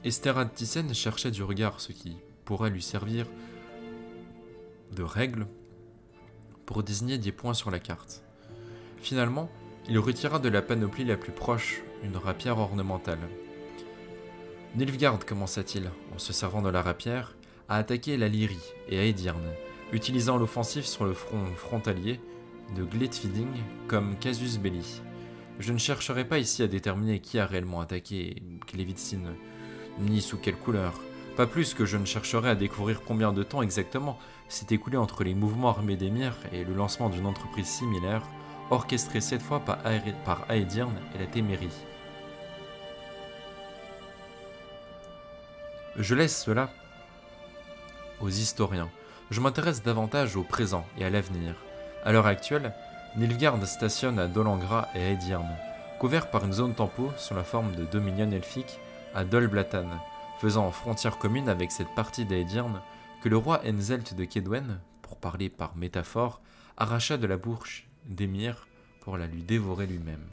Esterad Thyssen cherchait du regard ce qui pourrait lui servir de règle pour désigner des points sur la carte. Finalement, il retira de la panoplie la plus proche une rapière ornementale. Nilfgaard, commença-t-il, en se servant de la rapière, a attaqué la Lyrie et à Edirne, utilisant l'offensive sur le front frontalier de Glettfiding comme casus belli. Je ne chercherai pas ici à déterminer qui a réellement attaqué Glevitsin, ni sous quelle couleur, pas plus que je ne chercherai à découvrir combien de temps exactement s'est écoulé entre les mouvements armés d'Emir et le lancement d'une entreprise similaire, orchestrée cette fois par Aedirn et la Témérie. Je laisse cela aux historiens. Je m'intéresse davantage au présent et à l'avenir. À l'heure actuelle, Nilfgaard stationne à Dol Angra et à Edirne, couvert par une zone tempo sous la forme de dominion elfique à Dol Blatan, faisant frontière commune avec cette partie d'Aedirne que le roi Enzelt de Kedwen, pour parler par métaphore, arracha de la bouche d'Emir pour la lui dévorer lui-même.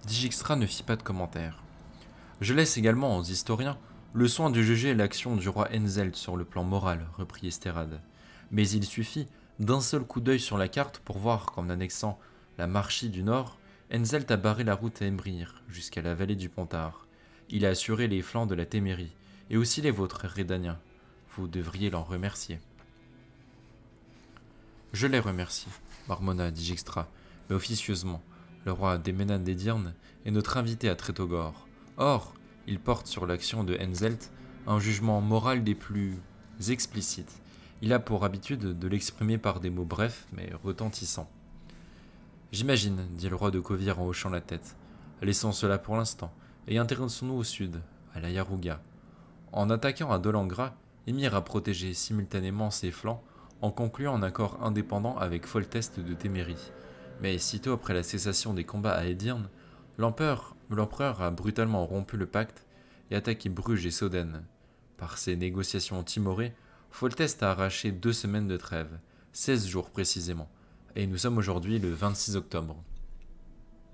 Dijkstra ne fit pas de commentaire. Je laisse également aux historiens le soin de juger l'action du roi Enzelt sur le plan moral, reprit Esterad. Mais il suffit d'un seul coup d'œil sur la carte pour voir qu'en annexant la Marchie du Nord, Enzelt a barré la route à Emrir jusqu'à la vallée du Pontard. Il a assuré les flancs de la Témérie, et aussi les vôtres, Redaniens. Vous devriez l'en remercier. Je les remercie, marmonna Dijkstra, mais officieusement. Le roi des Ménanes d'Edirne est notre invité à Trétogor. Or, il porte sur l'action de Enzelt un jugement moral des plus explicites. Il a pour habitude de l'exprimer par des mots brefs mais retentissants. J'imagine, dit le roi de Kovir en hochant la tête. Laissons cela pour l'instant, et intéressons-nous au sud, à la Yaruga. En attaquant à Dol Angra, Emir a protégé simultanément ses flancs en concluant un accord indépendant avec Foltest de Témérie. Mais sitôt après la cessation des combats à Edirne, l'empereur a brutalement rompu le pacte et attaqué Bruges et Soden. Par ces négociations timorées, Foltest a arraché 2 semaines de trêve. 16 jours précisément. Et nous sommes aujourd'hui le 26 octobre.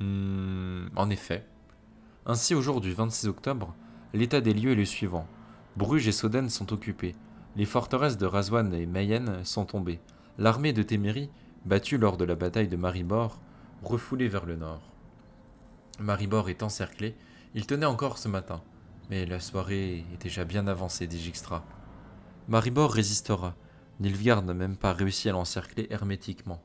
En effet. Ainsi, au jour du 26 octobre, l'état des lieux est le suivant. Bruges et Soden sont occupés. Les forteresses de Razwan et Mayenne sont tombées. L'armée de Témérie, battue lors de la bataille de Maribor, refoulée vers le nord. Maribor est encerclé, il tenait encore ce matin, mais la soirée est déjà bien avancée, dit Dijkstra. Maribor résistera. Nilfgaard n'a même pas réussi à l'encercler hermétiquement.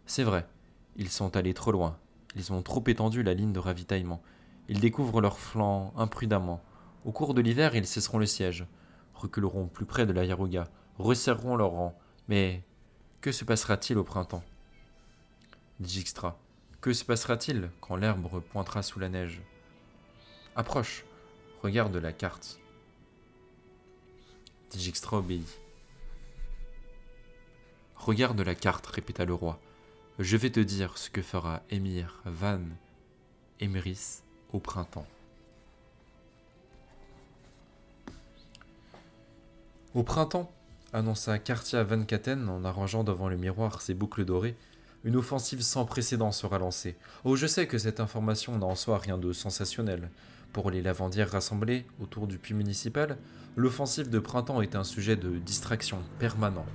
C'est vrai, ils sont allés trop loin. Ils ont trop étendu la ligne de ravitaillement. Ils découvrent leurs flancs imprudemment. Au cours de l'hiver, ils cesseront le siège, reculeront plus près de la Yaruga, resserreront leurs rangs. Mais que se passera-t-il au printemps? Dit Dijkstra. Que se passera-t-il quand l'herbe pointera sous la neige? Approche, regarde la carte. Dijkstra obéit. Regarde la carte, répéta le roi. Je vais te dire ce que fera Émir Van Emrys au printemps. Au printemps, annonça Kartia Van Katen en arrangeant devant le miroir ses boucles dorées, une offensive sans précédent sera lancée. Oh, je sais que cette information n'a en soi rien de sensationnel. Pour les lavandières rassemblées autour du puits municipal, l'offensive de printemps est un sujet de distraction permanent.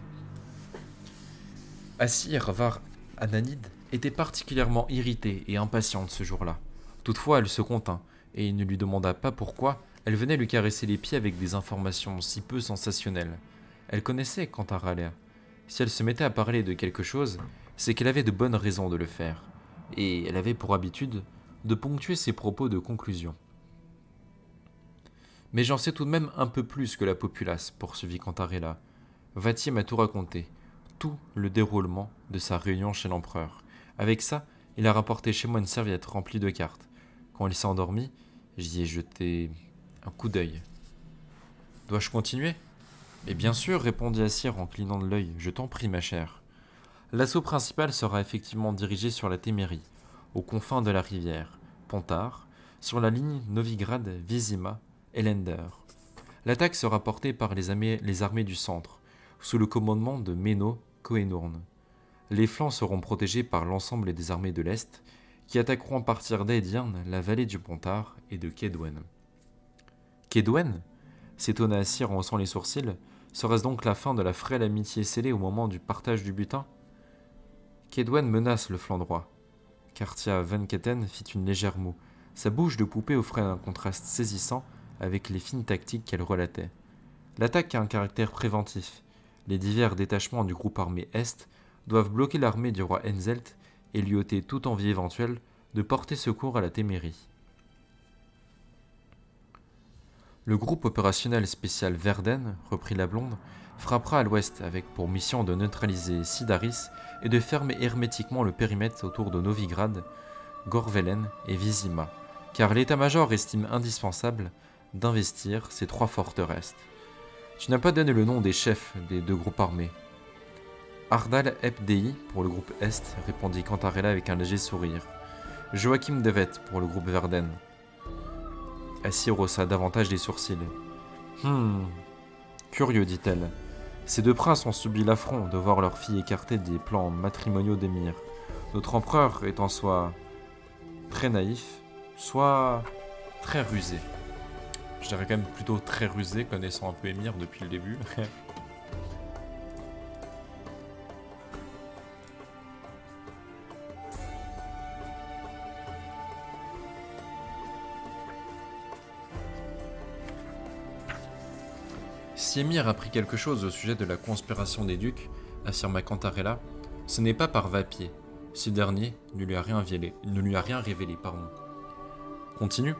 Assir Var Ananid était particulièrement irritée et impatiente ce jour-là. Toutefois, elle se contint, et il ne lui demanda pas pourquoi elle venait lui caresser les pieds avec des informations si peu sensationnelles. Elle connaissait Cantaralea. Si elle se mettait à parler de quelque chose, c'est qu'elle avait de bonnes raisons de le faire, et elle avait pour habitude de ponctuer ses propos de conclusion. Mais j'en sais tout de même un peu plus que la populace, poursuivit Cantarella. Vati m'a tout raconté, tout le déroulement de sa réunion chez l'empereur. Avec ça, il a rapporté chez moi une serviette remplie de cartes. Quand il s'est endormi, j'y ai jeté un coup d'œil. Dois-je continuer? Et bien sûr, répondit Assir en clignant de l'œil, je t'en prie, ma chère. L'assaut principal sera effectivement dirigé sur la Témérie, aux confins de la rivière, Pontar, sur la ligne Novigrad-Vizima, Elender. L'attaque sera portée par les armées du centre, sous le commandement de Menno Coenurn. Les flancs seront protégés par l'ensemble des armées de l'Est, qui attaqueront à partir d'Edirn, la vallée du Pontar et de Kedwen. Kedwen? S'étonna Assir en haussant les sourcils. Serait-ce donc la fin de la frêle amitié scellée au moment du partage du butin? Kedwen menace le flanc droit. Kartia Van Katen fit une légère moue. Sa bouche de poupée offrait un contraste saisissant avec les fines tactiques qu'elle relatait. L'attaque a un caractère préventif. Les divers détachements du groupe armé Est doivent bloquer l'armée du roi Enzelt et lui ôter toute envie éventuelle de porter secours à la Témérie. Le groupe opérationnel spécial Verden, reprit la blonde, frappera à l'ouest avec pour mission de neutraliser Sidaris et de fermer hermétiquement le périmètre autour de Novigrad, Gorvelen et Vizima, car l'état-major estime indispensable d'investir ces trois forteresses. Tu n'as pas donné le nom des chefs des deux groupes armés. Ardal Epdei pour le groupe Est, répondit Cantarella avec un léger sourire. Joachim Devet pour le groupe Verden. Assir haussa davantage les sourcils. Curieux, dit-elle. Ces deux princes ont subi l'affront de voir leur fille écartée des plans matrimoniaux d'Émir. Notre empereur étant soit très naïf, soit très rusé. Je dirais quand même plutôt très rusé, connaissant un peu Émir depuis le début. Si Émir a appris quelque chose au sujet de la conspiration des ducs, affirma Cantarella, ce n'est pas par va-pied. Ce dernier ne lui a rien révélé. Continue.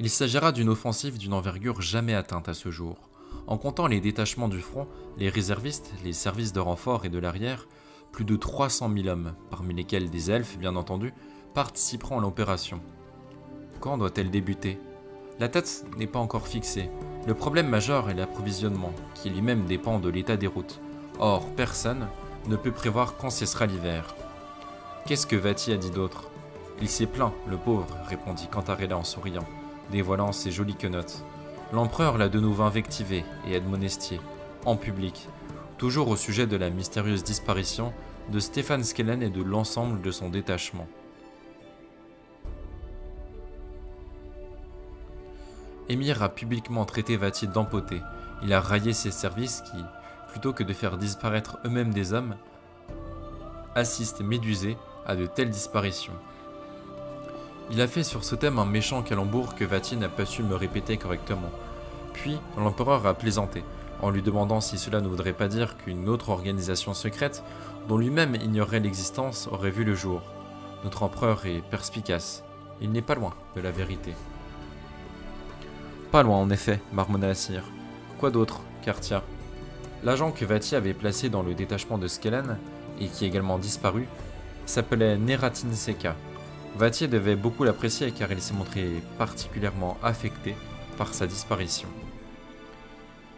Il s'agira d'une offensive d'une envergure jamais atteinte à ce jour. En comptant les détachements du front, les réservistes, les services de renfort et de l'arrière, plus de 300 000 hommes, parmi lesquels des elfes bien entendu, participeront à l'opération. Quand doit-elle débuter? La date n'est pas encore fixée. Le problème majeur est l'approvisionnement, qui lui-même dépend de l'état des routes. Or, personne ne peut prévoir quand cessera l'hiver. Qu'est-ce que Vati a dit d'autre? Il s'est plaint, le pauvre, répondit Cantarella en souriant, dévoilant ses jolies quenottes. L'empereur l'a de nouveau invectivé et admonestié, en public, toujours au sujet de la mystérieuse disparition de Stefan Skellen et de l'ensemble de son détachement. Émir a publiquement traité Vati d'empoté. Il a raillé ses services qui, plutôt que de faire disparaître eux-mêmes des hommes, assistent médusés à de telles disparitions. Il a fait sur ce thème un méchant calembour que Vati n'a pas su me répéter correctement. Puis, l'empereur a plaisanté, en lui demandant si cela ne voudrait pas dire qu'une autre organisation secrète, dont lui-même ignorait l'existence, aurait vu le jour. Notre empereur est perspicace. Il n'est pas loin de la vérité. Pas loin en effet, marmonna Assir. Quoi d'autre, Kartia? L'agent que Vati avait placé dans le détachement de Skellen, et qui a également disparu, s'appelait Neratin Seka. Vati devait beaucoup l'apprécier car il s'est montré particulièrement affecté par sa disparition.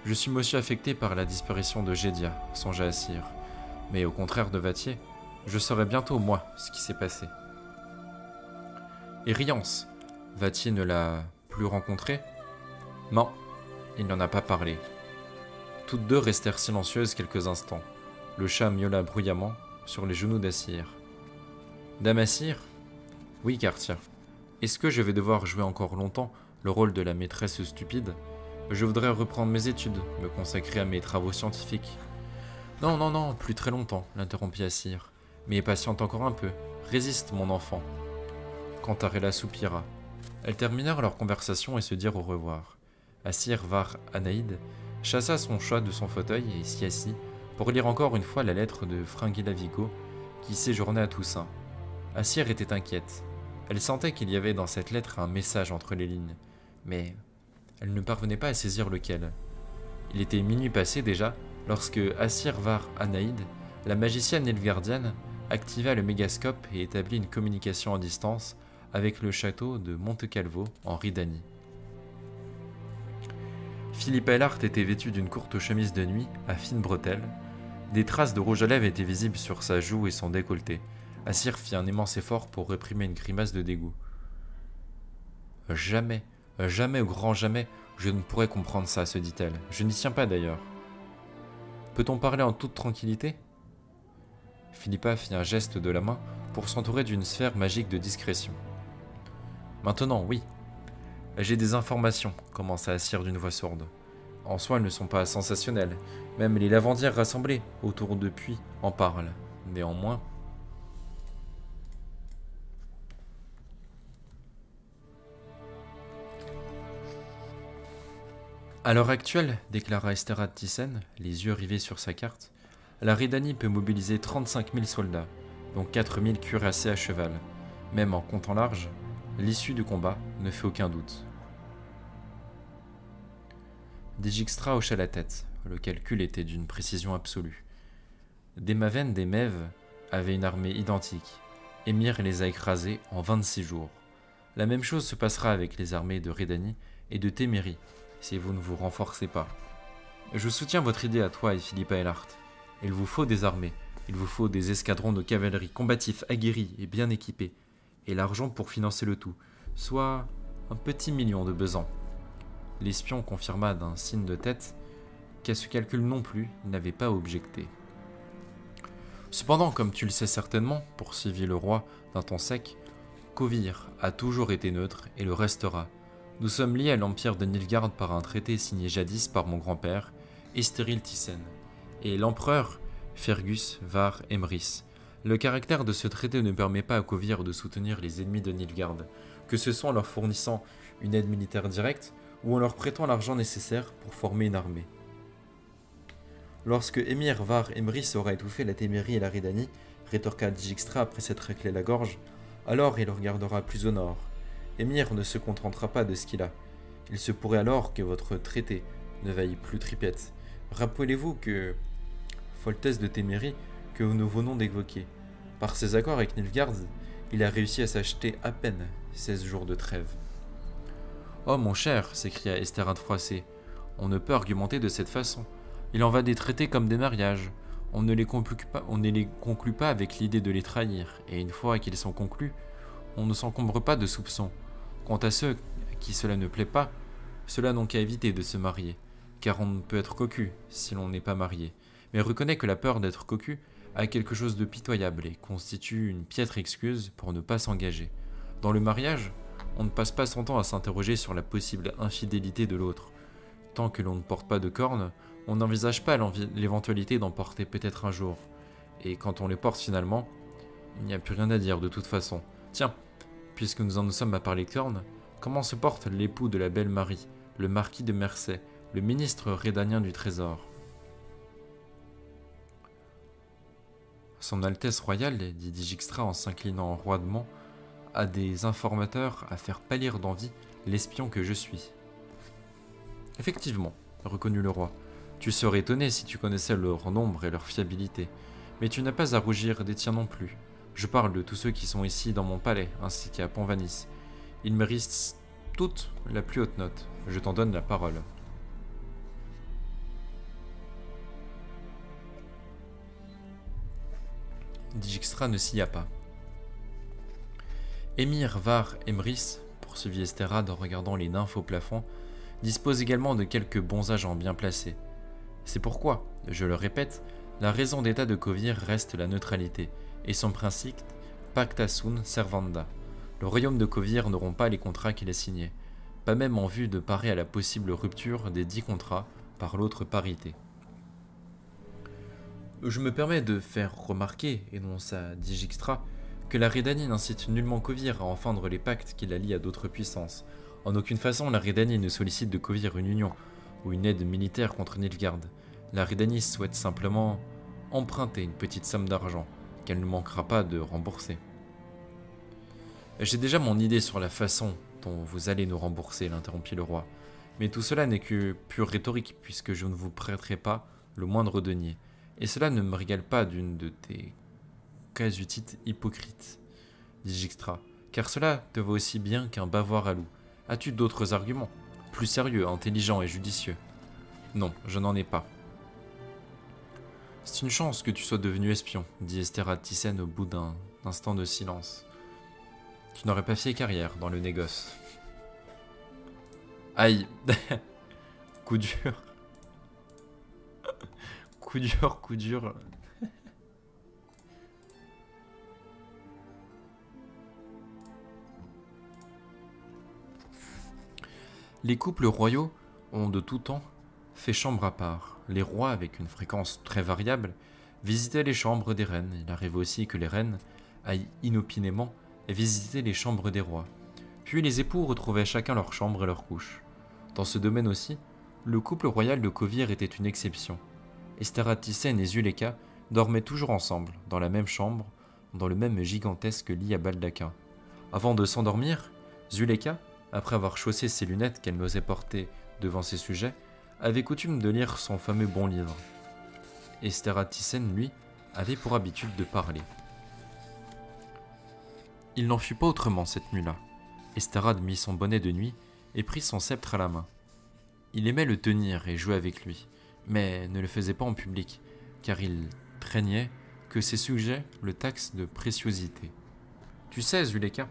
Je suis aussi affecté par la disparition de Jedia, songea Assir. Mais au contraire de Vati, je saurai bientôt, moi, ce qui s'est passé. Et Riance, Vati ne l'a plus rencontré? Non, il n'en a pas parlé. Toutes deux restèrent silencieuses quelques instants. Le chat miaula bruyamment sur les genoux d'Assir. Dame Assir? Oui, Kartia. Est-ce que je vais devoir jouer encore longtemps le rôle de la maîtresse stupide? Je voudrais reprendre mes études, me consacrer à mes travaux scientifiques. Non, non, non, plus très longtemps, l'interrompit Assir. Mais patiente encore un peu. Résiste, mon enfant. Cantarella soupira. Elles terminèrent leur conversation et se dirent au revoir. Assir Var Anaïd chassa son chat de son fauteuil et s'y assit pour lire encore une fois la lettre de Fringilla Vigo qui séjournait à Toussaint. Assir était inquiète. Elle sentait qu'il y avait dans cette lettre un message entre les lignes, mais elle ne parvenait pas à saisir lequel. Il était minuit passé déjà lorsque Assir Var Anaïd, la magicienne nilfgaardienne, activa le mégascope et établit une communication à distance avec le château de Montecalvo en Rhédanie. Philippa Eilhart était vêtue d'une courte chemise de nuit à fines bretelles. Des traces de rouge à lèvres étaient visibles sur sa joue et son décolleté. Assir fit un immense effort pour réprimer une grimace de dégoût. Jamais, jamais au grand jamais, je ne pourrais comprendre ça, se dit-elle. Je n'y tiens pas d'ailleurs. Peut-on parler en toute tranquillité? Philippa fit un geste de la main pour s'entourer d'une sphère magique de discrétion. Maintenant, oui. J'ai des informations, commença Assir d'une voix sourde. En soi, elles ne sont pas sensationnelles. Même les lavandières rassemblées autour de puits en parlent. Néanmoins... À l'heure actuelle, déclara Esterad Thyssen, les yeux rivés sur sa carte, la Rhédanie peut mobiliser 35 000 soldats, dont 4 000 cuirassés à cheval. Même en comptant large, l'issue du combat ne fait aucun doute. Dijkstra hocha la tête, le calcul était d'une précision absolue. Des Maven des Mèves avaient une armée identique. Émir les a écrasés en 26 jours. La même chose se passera avec les armées de Rhédanie et de Témérie, si vous ne vous renforcez pas. Je soutiens votre idée à toi et Philippa Eilhart. Il vous faut des armées, il vous faut des escadrons de cavalerie combatifs aguerris et bien équipés, et l'argent pour financer le tout, soit un petit million de besants. L'espion confirma d'un signe de tête qu'à ce calcul non plus, il n'avait pas objecté. Cependant, comme tu le sais certainement, poursuivit le roi d'un ton sec, Kovir a toujours été neutre et le restera. Nous sommes liés à l'empire de Nilfgaard par un traité signé jadis par mon grand-père, Esteril Thyssen, et l'empereur Fergus Var Emrys. Le caractère de ce traité ne permet pas à Kovir de soutenir les ennemis de Nilfgaard, que ce soit en leur fournissant une aide militaire directe ou en leur prêtant l'argent nécessaire pour former une armée. Lorsque Émir Var Emrys aura étouffé la Témérie et la Rhédanie, rétorqua Dijkstra après s'être raclé la gorge, alors il regardera plus au nord. Émir ne se contentera pas de ce qu'il a. Il se pourrait alors que votre traité ne vaille plus tripette. Rappelez-vous que Foltès de Témérie, que nous venons d'évoquer, par ses accords avec Nilfgaard, il a réussi à s'acheter à peine 16 jours de trêve. Oh mon cher, s'écria Esterad froissé, on ne peut argumenter de cette façon. Il en va des traités comme des mariages. On ne les conclut pas avec l'idée de les trahir, et une fois qu'ils sont conclus, on ne s'encombre pas de soupçons. Quant à ceux à qui cela ne plaît pas, ceux-là n'ont qu'à éviter de se marier, car on ne peut être cocu si l'on n'est pas marié. mais reconnaît que la peur d'être cocu a quelque chose de pitoyable et constitue une piètre excuse pour ne pas s'engager. Dans le mariage, on ne passe pas son temps à s'interroger sur la possible infidélité de l'autre. Tant que l'on ne porte pas de cornes, on n'envisage pas l'éventualité d'en porter peut-être un jour. Et quand on les porte finalement, il n'y a plus rien à dire de toute façon. Tiens, puisque nous en sommes à parler cornes, comment se porte l'époux de la belle Marie, le marquis de Mercey, le ministre rédanien du Trésor? Son Altesse royale, dit Dijkstra en s'inclinant roidement, a des informateurs à faire pâlir d'envie l'espion que je suis. Effectivement, reconnut le roi, tu serais étonné si tu connaissais leur nombre et leur fiabilité, mais tu n'as pas à rougir des tiens non plus. Je parle de tous ceux qui sont ici dans mon palais, ainsi qu'à Pont-Vanis. Ils méritent toutes la plus haute note. Je t'en donne la parole. Dijkstra ne s'y a pas. Émir Var Emrys, poursuivit Esterade en regardant les nymphes au plafond, dispose également de quelques bons agents bien placés. C'est pourquoi, je le répète, la raison d'état de Kovir reste la neutralité, et son principe pacta sunt servanda. Le royaume de Kovir n'auront pas les contrats qu'il a signés, pas même en vue de parer à la possible rupture des 10 contrats par l'autre parité. Je me permets de faire remarquer, énonça Dijkstra, que la Rhédanie n'incite nullement Kovir à enfreindre les pactes qui la lient à d'autres puissances. En aucune façon, la Rhédanie ne sollicite de Kovir une union ou une aide militaire contre Nilfgaard. La Rhédanie souhaite simplement emprunter une petite somme d'argent qu'elle ne manquera pas de rembourser. J'ai déjà mon idée sur la façon dont vous allez nous rembourser, l'interrompit le roi. Mais tout cela n'est que pure rhétorique, puisque je ne vous prêterai pas le moindre denier. Et cela ne me régale pas d'une de tes casuites hypocrites, dit Dijkstra, car cela te va aussi bien qu'un bavard à loup. As-tu d'autres arguments, plus sérieux, intelligents et judicieux? Non, je n'en ai pas. C'est une chance que tu sois devenu espion, dit Esterade Thyssen au bout d'un instant de silence. Tu n'aurais pas fait carrière dans le négoce. Aïe. Coup dur. Coup dur, coup dur. Les couples royaux ont de tout temps fait chambre à part. Les rois, avec une fréquence très variable, visitaient les chambres des reines. Il arrive aussi que les reines aillent inopinément visiter les chambres des rois. Puis les époux retrouvaient chacun leur chambre et leur couche. Dans ce domaine aussi, le couple royal de Kovir était une exception. Esterade Thyssen et Zuleka dormaient toujours ensemble, dans la même chambre, dans le même gigantesque lit à baldaquin. Avant de s'endormir, Zuleka, après avoir chaussé ses lunettes qu'elle n'osait porter devant ses sujets, avait coutume de lire son fameux bon livre. Esterade Thyssen, lui, avait pour habitude de parler. Il n'en fut pas autrement cette nuit-là. Esterade mit son bonnet de nuit et prit son sceptre à la main. Il aimait le tenir et jouer avec lui, mais ne le faisait pas en public, car il craignait que ses sujets le taxent de préciosité. Tu sais, Zuleka,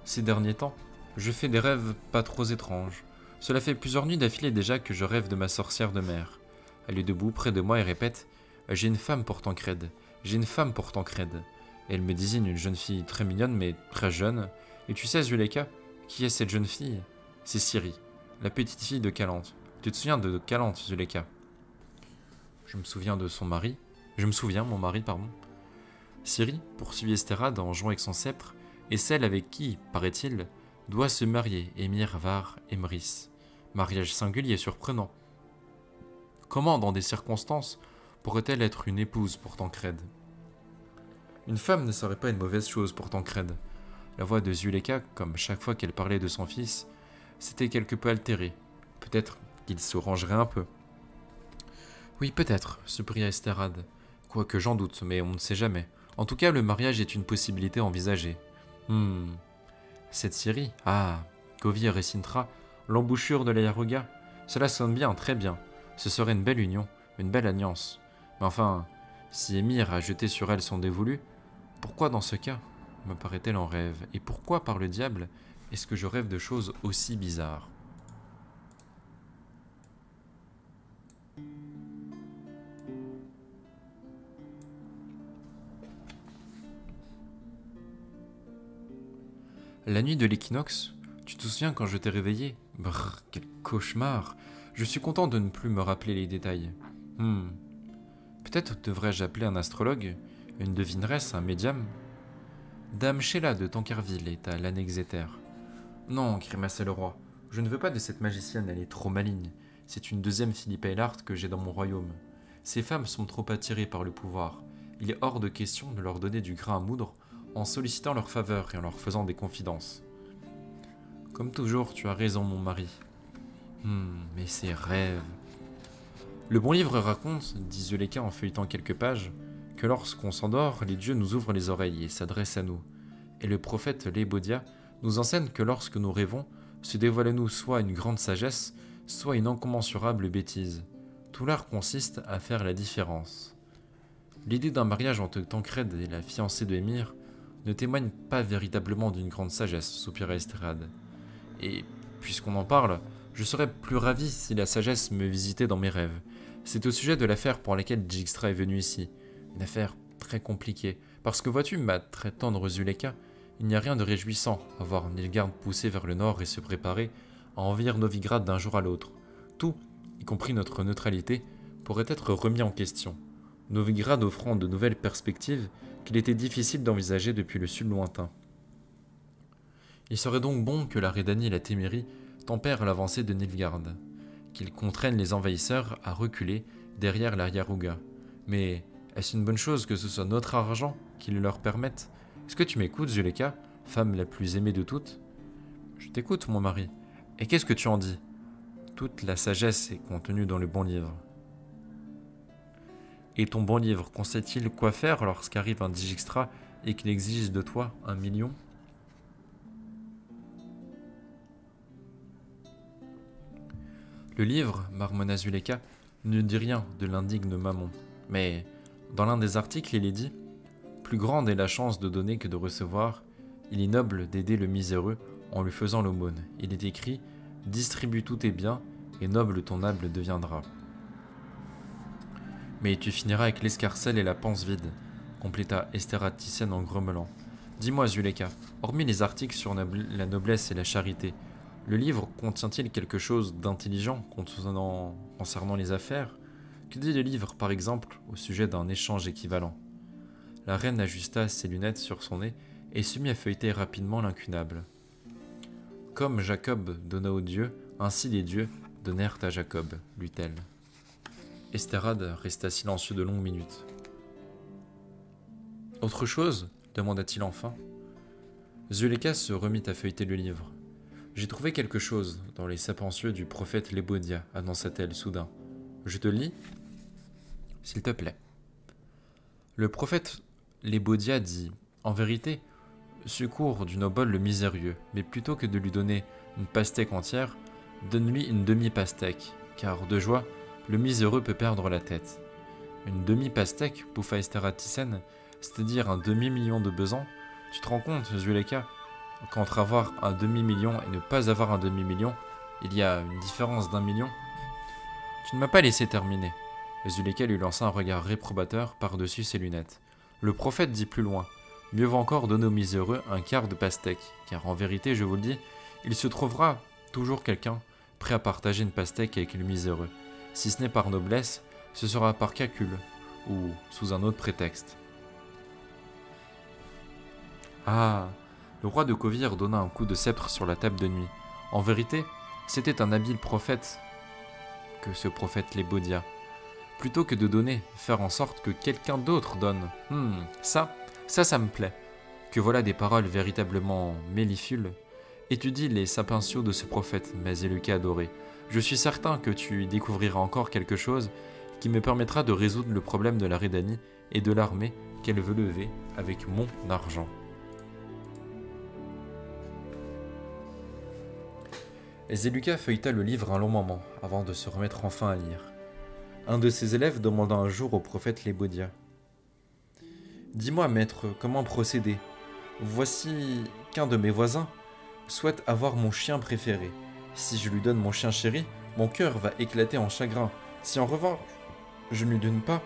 ces derniers temps, je fais des rêves pas trop étranges. Cela fait plusieurs nuits d'affilée déjà que je rêve de ma sorcière de mer. Elle est debout près de moi et répète « J'ai une femme pour Tancrède, j'ai une femme pour Tancrède ». Elle me désigne une jeune fille très mignonne mais très jeune. Et tu sais, Zuleka, qui est cette jeune fille? C'est Ciri, la petite fille de Calanthe. Tu te souviens de Calanthe, Zuleka? Je me souviens de son mari. Je me souviens, mon mari, pardon. Ciri, poursuivit Esterade en jouant avec son sceptre, est celle avec qui, paraît-il, doit se marier Émir Var Emrys. Mariage singulier et surprenant. Comment, dans des circonstances, pourrait-elle être une épouse pour Tancrède? Une femme ne serait pas une mauvaise chose pour Tancrède. La voix de Zuleka, comme chaque fois qu'elle parlait de son fils, s'était quelque peu altérée. Peut-être qu'il se rangerait un peu. Oui, peut-être, soupira Esterade. Quoique j'en doute, mais on ne sait jamais. En tout cas, le mariage est une possibilité envisagée. Cette Ciri, Kovir et Cintra, l'embouchure de la Yaruga, cela sonne bien, très bien. Ce serait une belle union, une belle alliance. Mais enfin, si Émir a jeté sur elle son dévolu, pourquoi dans ce cas me paraît-elle en rêve? Et pourquoi, par le diable, est-ce que je rêve de choses aussi bizarres? La nuit de l'équinoxe, tu te souviens quand je t'ai réveillé? Brrr, quel cauchemar! Je suis content de ne plus me rappeler les détails. Peut-être devrais-je appeler un astrologue, une devineresse, un médium? Dame Sheila de Tancarville est à l'Annexeter. Non, grimaçait le roi, je ne veux pas de cette magicienne, elle est trop maligne. C'est une deuxième Philippa Eilhart que j'ai dans mon royaume. Ces femmes sont trop attirées par le pouvoir. Il est hors de question de leur donner du grain à moudre en sollicitant leur faveur et en leur faisant des confidences. Comme toujours, tu as raison, mon mari. Mais ces rêves... Le bon livre raconte, dit Zuleika en feuilletant quelques pages, que lorsqu'on s'endort, les dieux nous ouvrent les oreilles et s'adressent à nous. Et le prophète Lébodia nous enseigne que lorsque nous rêvons, se dévoile à nous soit une grande sagesse, soit une incommensurable bêtise. Tout l'art consiste à faire la différence. L'idée d'un mariage entre Tancred et la fiancée de Émir ne témoigne pas véritablement d'une grande sagesse, soupira Esterade. Et, puisqu'on en parle, je serais plus ravi si la sagesse me visitait dans mes rêves. C'est au sujet de l'affaire pour laquelle Dijkstra est venu ici. Une affaire très compliquée, parce que vois-tu, ma très tendre Zuleika, il n'y a rien de réjouissant à voir Nilfgaard pousser vers le nord et se préparer à envahir Novigrad d'un jour à l'autre. Tout, y compris notre neutralité, pourrait être remis en question. Novigrad offrant de nouvelles perspectives qu'il était difficile d'envisager depuis le sud lointain. Il serait donc bon que la Rédanie et la Témérie tempèrent l'avancée de Nilfgaard, qu'ils contraignent les envahisseurs à reculer derrière la Yaruga. Mais est-ce une bonne chose que ce soit notre argent qui le leur permette? Est-ce que tu m'écoutes, Zuleika, femme la plus aimée de toutes? Je t'écoute, mon mari. Et qu'est-ce que tu en dis? Toute la sagesse est contenue dans le bon livre. Et ton bon livre conseille-t-il quoi faire lorsqu'arrive un Dijkstra et qu'il exige de toi 1 million? Le livre, marmonna Zuleika, ne dit rien de l'indigne Mammon. Mais, dans l'un des articles, il est dit « Plus grande est la chance de donner que de recevoir. Il est noble d'aider le miséreux en lui faisant l'aumône. » Il est écrit « Distribue tous tes biens, et noble ton âme deviendra. » Mais tu finiras avec l'escarcelle et la panse vide, compléta Esterade Thyssian en grommelant. Dis-moi, Zuleika, hormis les articles sur la noblesse et la charité, le livre contient-il quelque chose d'intelligent concernant les affaires? Que dit le livre, par exemple, au sujet d'un échange équivalent? La reine ajusta ses lunettes sur son nez et se mit à feuilleter rapidement l'incunable. Comme Jacob donna aux dieux, ainsi les dieux donnèrent à Jacob, lut-elle. Esterade resta silencieux de longues minutes. Autre chose? Demanda-t-il enfin. Zuleika se remit à feuilleter le livre. J'ai trouvé quelque chose dans les sapensieux du prophète Lébodia, annonça-t-elle soudain. Je te le lis? S'il te plaît. Le prophète Lébodia dit, en vérité, secours du noble le misérieux, mais plutôt que de lui donner une pastèque entière, donne-lui une demi-pastèque, car de joie, le miséreux peut perdre la tête. Une demi-pastèque, pouffa Esterade Thyssian, c'est-à-dire un demi-million de besants. Tu te rends compte, Zuleika, qu'entre avoir un demi-million et ne pas avoir un demi-million, il y a une différence d'1 million? Tu ne m'as pas laissé terminer. Zuleika lui lança un regard réprobateur par-dessus ses lunettes. Le prophète dit plus loin, mieux vaut encore donner aux miséreux un quart de pastèque, car en vérité, je vous le dis, il se trouvera toujours quelqu'un prêt à partager une pastèque avec le miséreux. Si ce n'est par noblesse, ce sera par calcul, ou sous un autre prétexte. Ah! Le roi de Kovir donna un coup de sceptre sur la table de nuit. En vérité, c'était un habile prophète que ce prophète Lébodia. Plutôt que de donner, faire en sorte que quelqu'un d'autre donne. Ça me plaît. Que voilà des paroles véritablement mellifules. Étudie les sapientiaux de ce prophète, Maseluka adoré. Je suis certain que tu y découvriras encore quelque chose qui me permettra de résoudre le problème de la Rédanie et de l'armée qu'elle veut lever avec mon argent. Zeluka feuilleta le livre un long moment, avant de se remettre enfin à lire. Un de ses élèves demanda un jour au prophète Lébodia. « Dis-moi, maître, comment procéder? Voici qu'un de mes voisins souhaite avoir mon chien préféré. Si je lui donne mon chien chéri, mon cœur va éclater en chagrin. Si en revanche, je ne lui donne pas,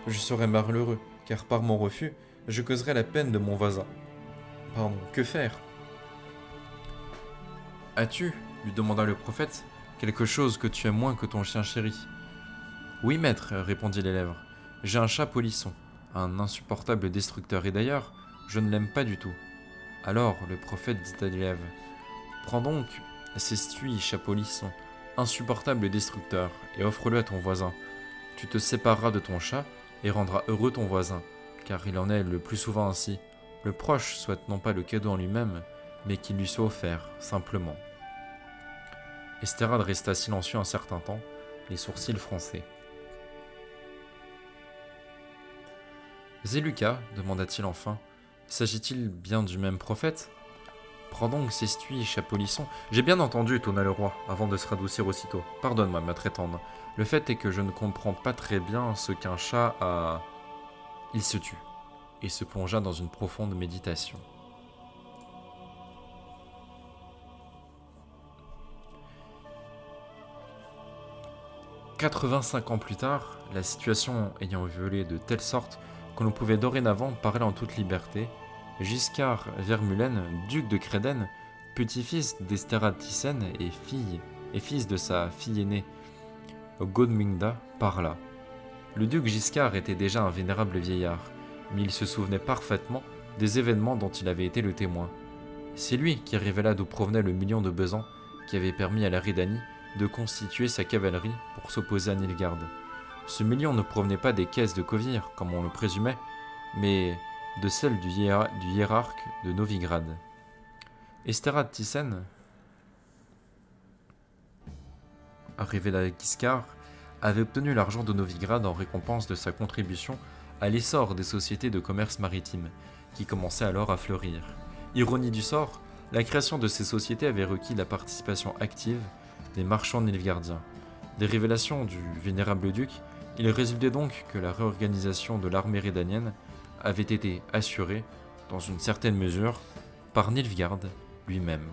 je serai malheureux, car par mon refus, je causerai la peine de mon voisin. Pardon, que faire ?» As-tu, lui demanda le prophète, quelque chose que tu aimes moins que ton chien chéri? Oui, maître, répondit l'élève. J'ai un chat polisson, un insupportable destructeur, et d'ailleurs, je ne l'aime pas du tout. Alors le prophète dit à l'élève, prends donc ces chat polisson, insupportable destructeur, et offre-le à ton voisin. Tu te sépareras de ton chat et rendras heureux ton voisin, car il en est le plus souvent ainsi. Le proche souhaite non pas le cadeau en lui-même, mais qu'il lui soit offert, simplement. Estérade resta silencieux un certain temps, les sourcils froncés. Zéluka, demanda-t-il enfin, s'agit-il bien du même prophète? Prends donc ces chat polisson. J'ai bien entendu, tonna le roi, avant de se radoucir aussitôt. Pardonne-moi, ma très tendre. Le fait est que je ne comprends pas très bien ce qu'un chat a... Il se tut, et se plongea dans une profonde méditation. « 85 ans plus tard, la situation ayant évolué de telle sorte que l'on pouvait dorénavant parler en toute liberté, Giscard Vermulen, duc de Créden, petit-fils d'Estérade Thyssen et fils de sa fille aînée Godmunda, parla. Le duc Giscard était déjà un vénérable vieillard, mais il se souvenait parfaitement des événements dont il avait été le témoin. C'est lui qui révéla d'où provenait le million de besants qui avait permis à la Rhédanie de constituer sa cavalerie pour s'opposer à Nilfgaard. Ce million ne provenait pas des caisses de Kovir, comme on le présumait, mais de celles du hiérarque de Novigrad. Estérade Thyssen, arrivé à Giscard, avait obtenu l'argent de Novigrad en récompense de sa contribution à l'essor des sociétés de commerce maritime, qui commençaient alors à fleurir. Ironie du sort, la création de ces sociétés avait requis la participation active des marchands nilfgaardiens. Des révélations du vénérable duc, il résultait donc que la réorganisation de l'armée rhédanienne avait été assurée, dans une certaine mesure, par Nilfgaard lui-même.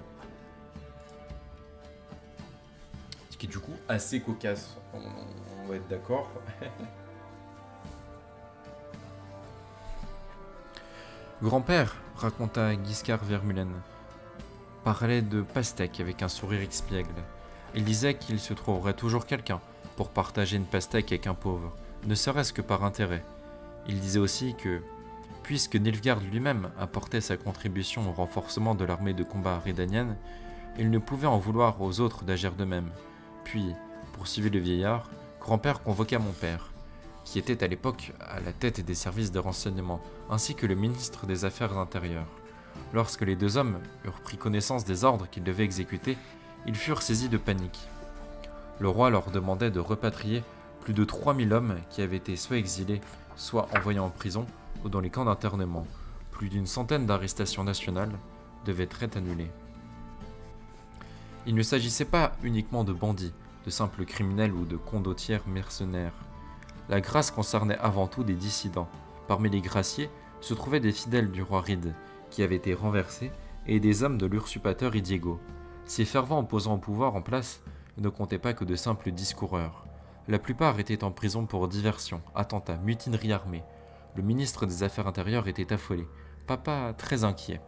Ce qui est du coup assez cocasse, on va être d'accord. Grand-père, raconta Giscard Vermulen, parlait de pastèque avec un sourire expiègle. Il disait qu'il se trouverait toujours quelqu'un pour partager une pastèque avec un pauvre, ne serait-ce que par intérêt. Il disait aussi que, puisque Nilfgaard lui-même apportait sa contribution au renforcement de l'armée de combat rhédanienne, il ne pouvait en vouloir aux autres d'agir de même. Puis, poursuivit le vieillard, grand-père convoqua mon père, qui était à l'époque à la tête des services de renseignement, ainsi que le ministre des Affaires intérieures. Lorsque les deux hommes eurent pris connaissance des ordres qu'ils devaient exécuter, ils furent saisis de panique. Le roi leur demandait de repatrier plus de 3000 hommes qui avaient été soit exilés, soit envoyés en prison ou dans les camps d'internement. Plus d'une centaine d'arrestations nationales devaient être annulées. Il ne s'agissait pas uniquement de bandits, de simples criminels ou de condottières mercenaires. La grâce concernait avant tout des dissidents. Parmi les graciés se trouvaient des fidèles du roi Ride, qui avaient été renversés, et des hommes de l'usurpateur Idiego. Ces fervents opposants au pouvoir en place ne comptaient pas que de simples discoureurs. La plupart étaient en prison pour diversion, attentats, mutinerie armée. Le ministre des Affaires intérieures était affolé, papa très inquiet.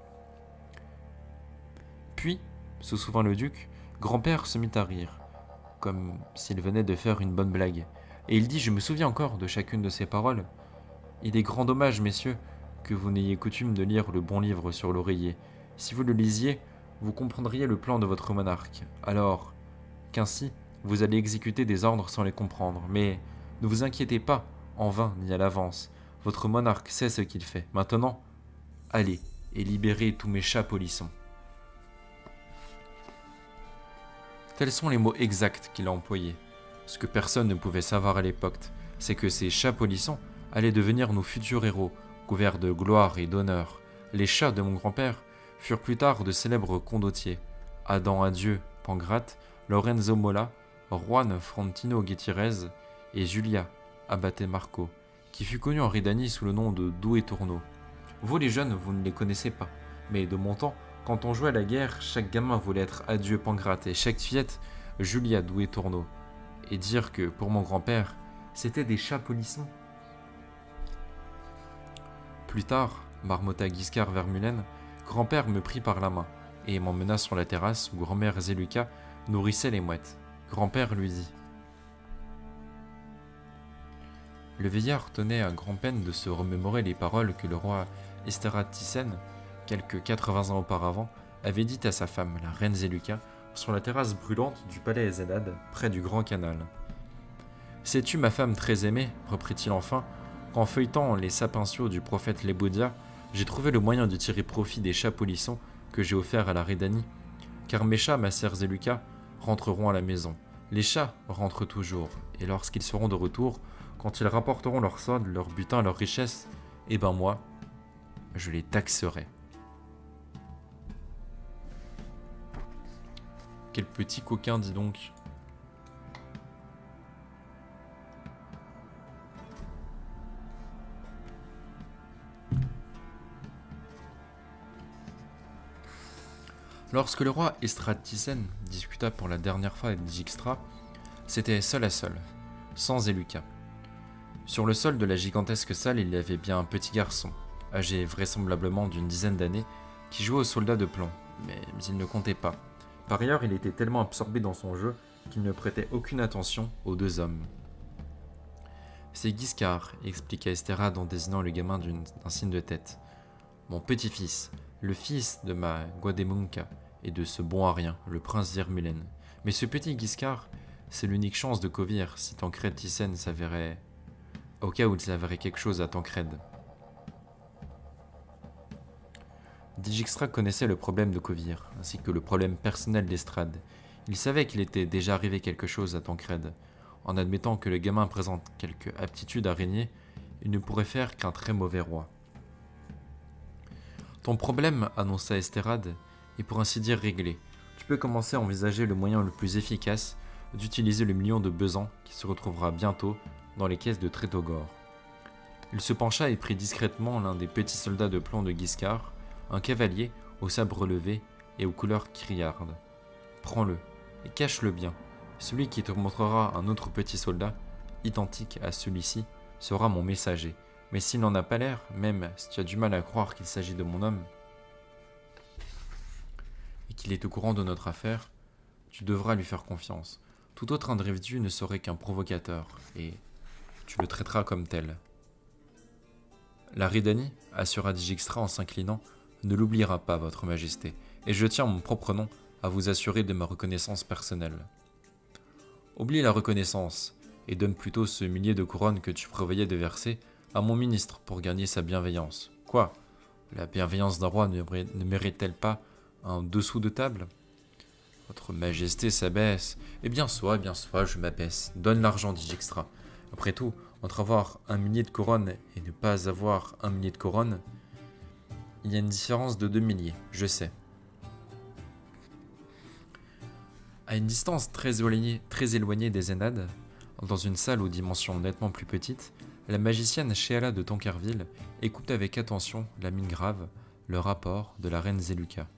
Puis, se souvint le duc, grand-père se mit à rire, comme s'il venait de faire une bonne blague, et il dit, je me souviens encore de chacune de ses paroles. Il est grand dommage, messieurs, que vous n'ayez coutume de lire le bon livre sur l'oreiller. Si vous le lisiez, vous comprendriez le plan de votre monarque. Alors, qu'ainsi, vous allez exécuter des ordres sans les comprendre. Mais ne vous inquiétez pas, en vain ni à l'avance. Votre monarque sait ce qu'il fait. Maintenant, allez et libérez tous mes chats polissons. Tels sont les mots exacts qu'il a employés. Ce que personne ne pouvait savoir à l'époque, c'est que ces chats polissons allaient devenir nos futurs héros, couverts de gloire et d'honneur. Les chats de mon grand-père furent plus tard de célèbres condottiers. Adam Adieu Pangrate, Lorenzo Mola, Juan Frontino Gutiérrez et Julia Abate Marco, qui fut connu en Rhédanie sous le nom de Doué Tourneau. Vous les jeunes, vous ne les connaissez pas, mais de mon temps, quand on jouait à la guerre, chaque gamin voulait être Adieu Pangrate et chaque fillette Julia Doué Tourneau. Et dire que, pour mon grand-père, c'était des chats polissons. Plus tard, marmotta Giscard Vermulen, grand-père me prit par la main. et m'emmena sur la terrasse où grand-mère Zeluka nourrissait les mouettes. Grand-père lui dit: Le vieillard tenait à grand-peine de se remémorer les paroles que le roi Esterhatysen, quelques 80 ans auparavant, avait dites à sa femme, la reine Zeluka, sur la terrasse brûlante du palais Ezenad, près du grand canal. « Sais-tu, ma femme très aimée, reprit-il enfin, qu'en feuilletant les sapinciaux du prophète Leboudia, j'ai trouvé le moyen de tirer profit des chats polissons que j'ai offerts à la Rhédanie, car mes chats, ma sœur Zeluka, rentreront à la maison. Les chats rentrent toujours, et lorsqu'ils seront de retour, quand ils rapporteront leur solde, leur butin, leur richesse, eh ben moi, je les taxerai. » Quel petit coquin, dis donc. Lorsque le roi Esterhatysen discuta pour la dernière fois avec Dijkstra, c'était seul à seul, sans Zeluka. Sur le sol de la gigantesque salle, il y avait bien un petit garçon, âgé vraisemblablement d'une dizaine d'années, qui jouait au soldat de plomb, mais il ne comptait pas. Par ailleurs, il était tellement absorbé dans son jeu qu'il ne prêtait aucune attention aux deux hommes. « C'est Guiscard, » expliqua Esterhad en désignant le gamin d'un signe de tête. « Mon petit-fils, le fils de ma Guademunka et de ce bon à rien, le prince Zirmulen. Mais ce petit Guiscard, c'est l'unique chance de Kovir si Tancred Thyssen s'avérait... au cas où il s'avérait quelque chose à Tancred. » Dijkstra connaissait le problème de Kovir, ainsi que le problème personnel d'Estrade. Il savait qu'il était déjà arrivé quelque chose à Tancred. En admettant que le gamin présente quelque aptitude à régner, il ne pourrait faire qu'un très mauvais roi. « Ton problème, annonça Esterhad, est pour ainsi dire réglé. Tu peux commencer à envisager le moyen le plus efficace d'utiliser le million de besants qui se retrouvera bientôt dans les caisses de Trétogor. » Il se pencha et prit discrètement l'un des petits soldats de plomb de Guiscard, un cavalier au sabre levé et aux couleurs criardes. « Prends-le et cache-le bien. Celui qui te montrera un autre petit soldat, identique à celui-ci, sera mon messager. Mais s'il n'en a pas l'air, même si tu as du mal à croire qu'il s'agit de mon homme, et qu'il est au courant de notre affaire, tu devras lui faire confiance. Tout autre individu ne serait qu'un provocateur, et tu le traiteras comme tel. » La Rhédanie, assura Dijkstra en s'inclinant, ne l'oubliera pas, votre majesté, et je tiens mon propre nom à vous assurer de ma reconnaissance personnelle. Oublie la reconnaissance, et donne plutôt ce millier de couronnes que tu prévoyais de verser à mon ministre pour gagner sa bienveillance. Quoi? La bienveillance d'un roi ne mérite-t-elle pas un dessous de table? Votre majesté s'abaisse. Eh bien soit, je m'abaisse. Donne l'argent, dit Dijkstra. Après tout, entre avoir un millier de couronnes et ne pas avoir un millier de couronnes, il y a une différence de 2 milliers, je sais. À une distance très éloignée des Zénades, dans une salle aux dimensions nettement plus petites, la magicienne Sheala de Tancarville écoute avec attention, la mine grave, le rapport de la reine Zeluka.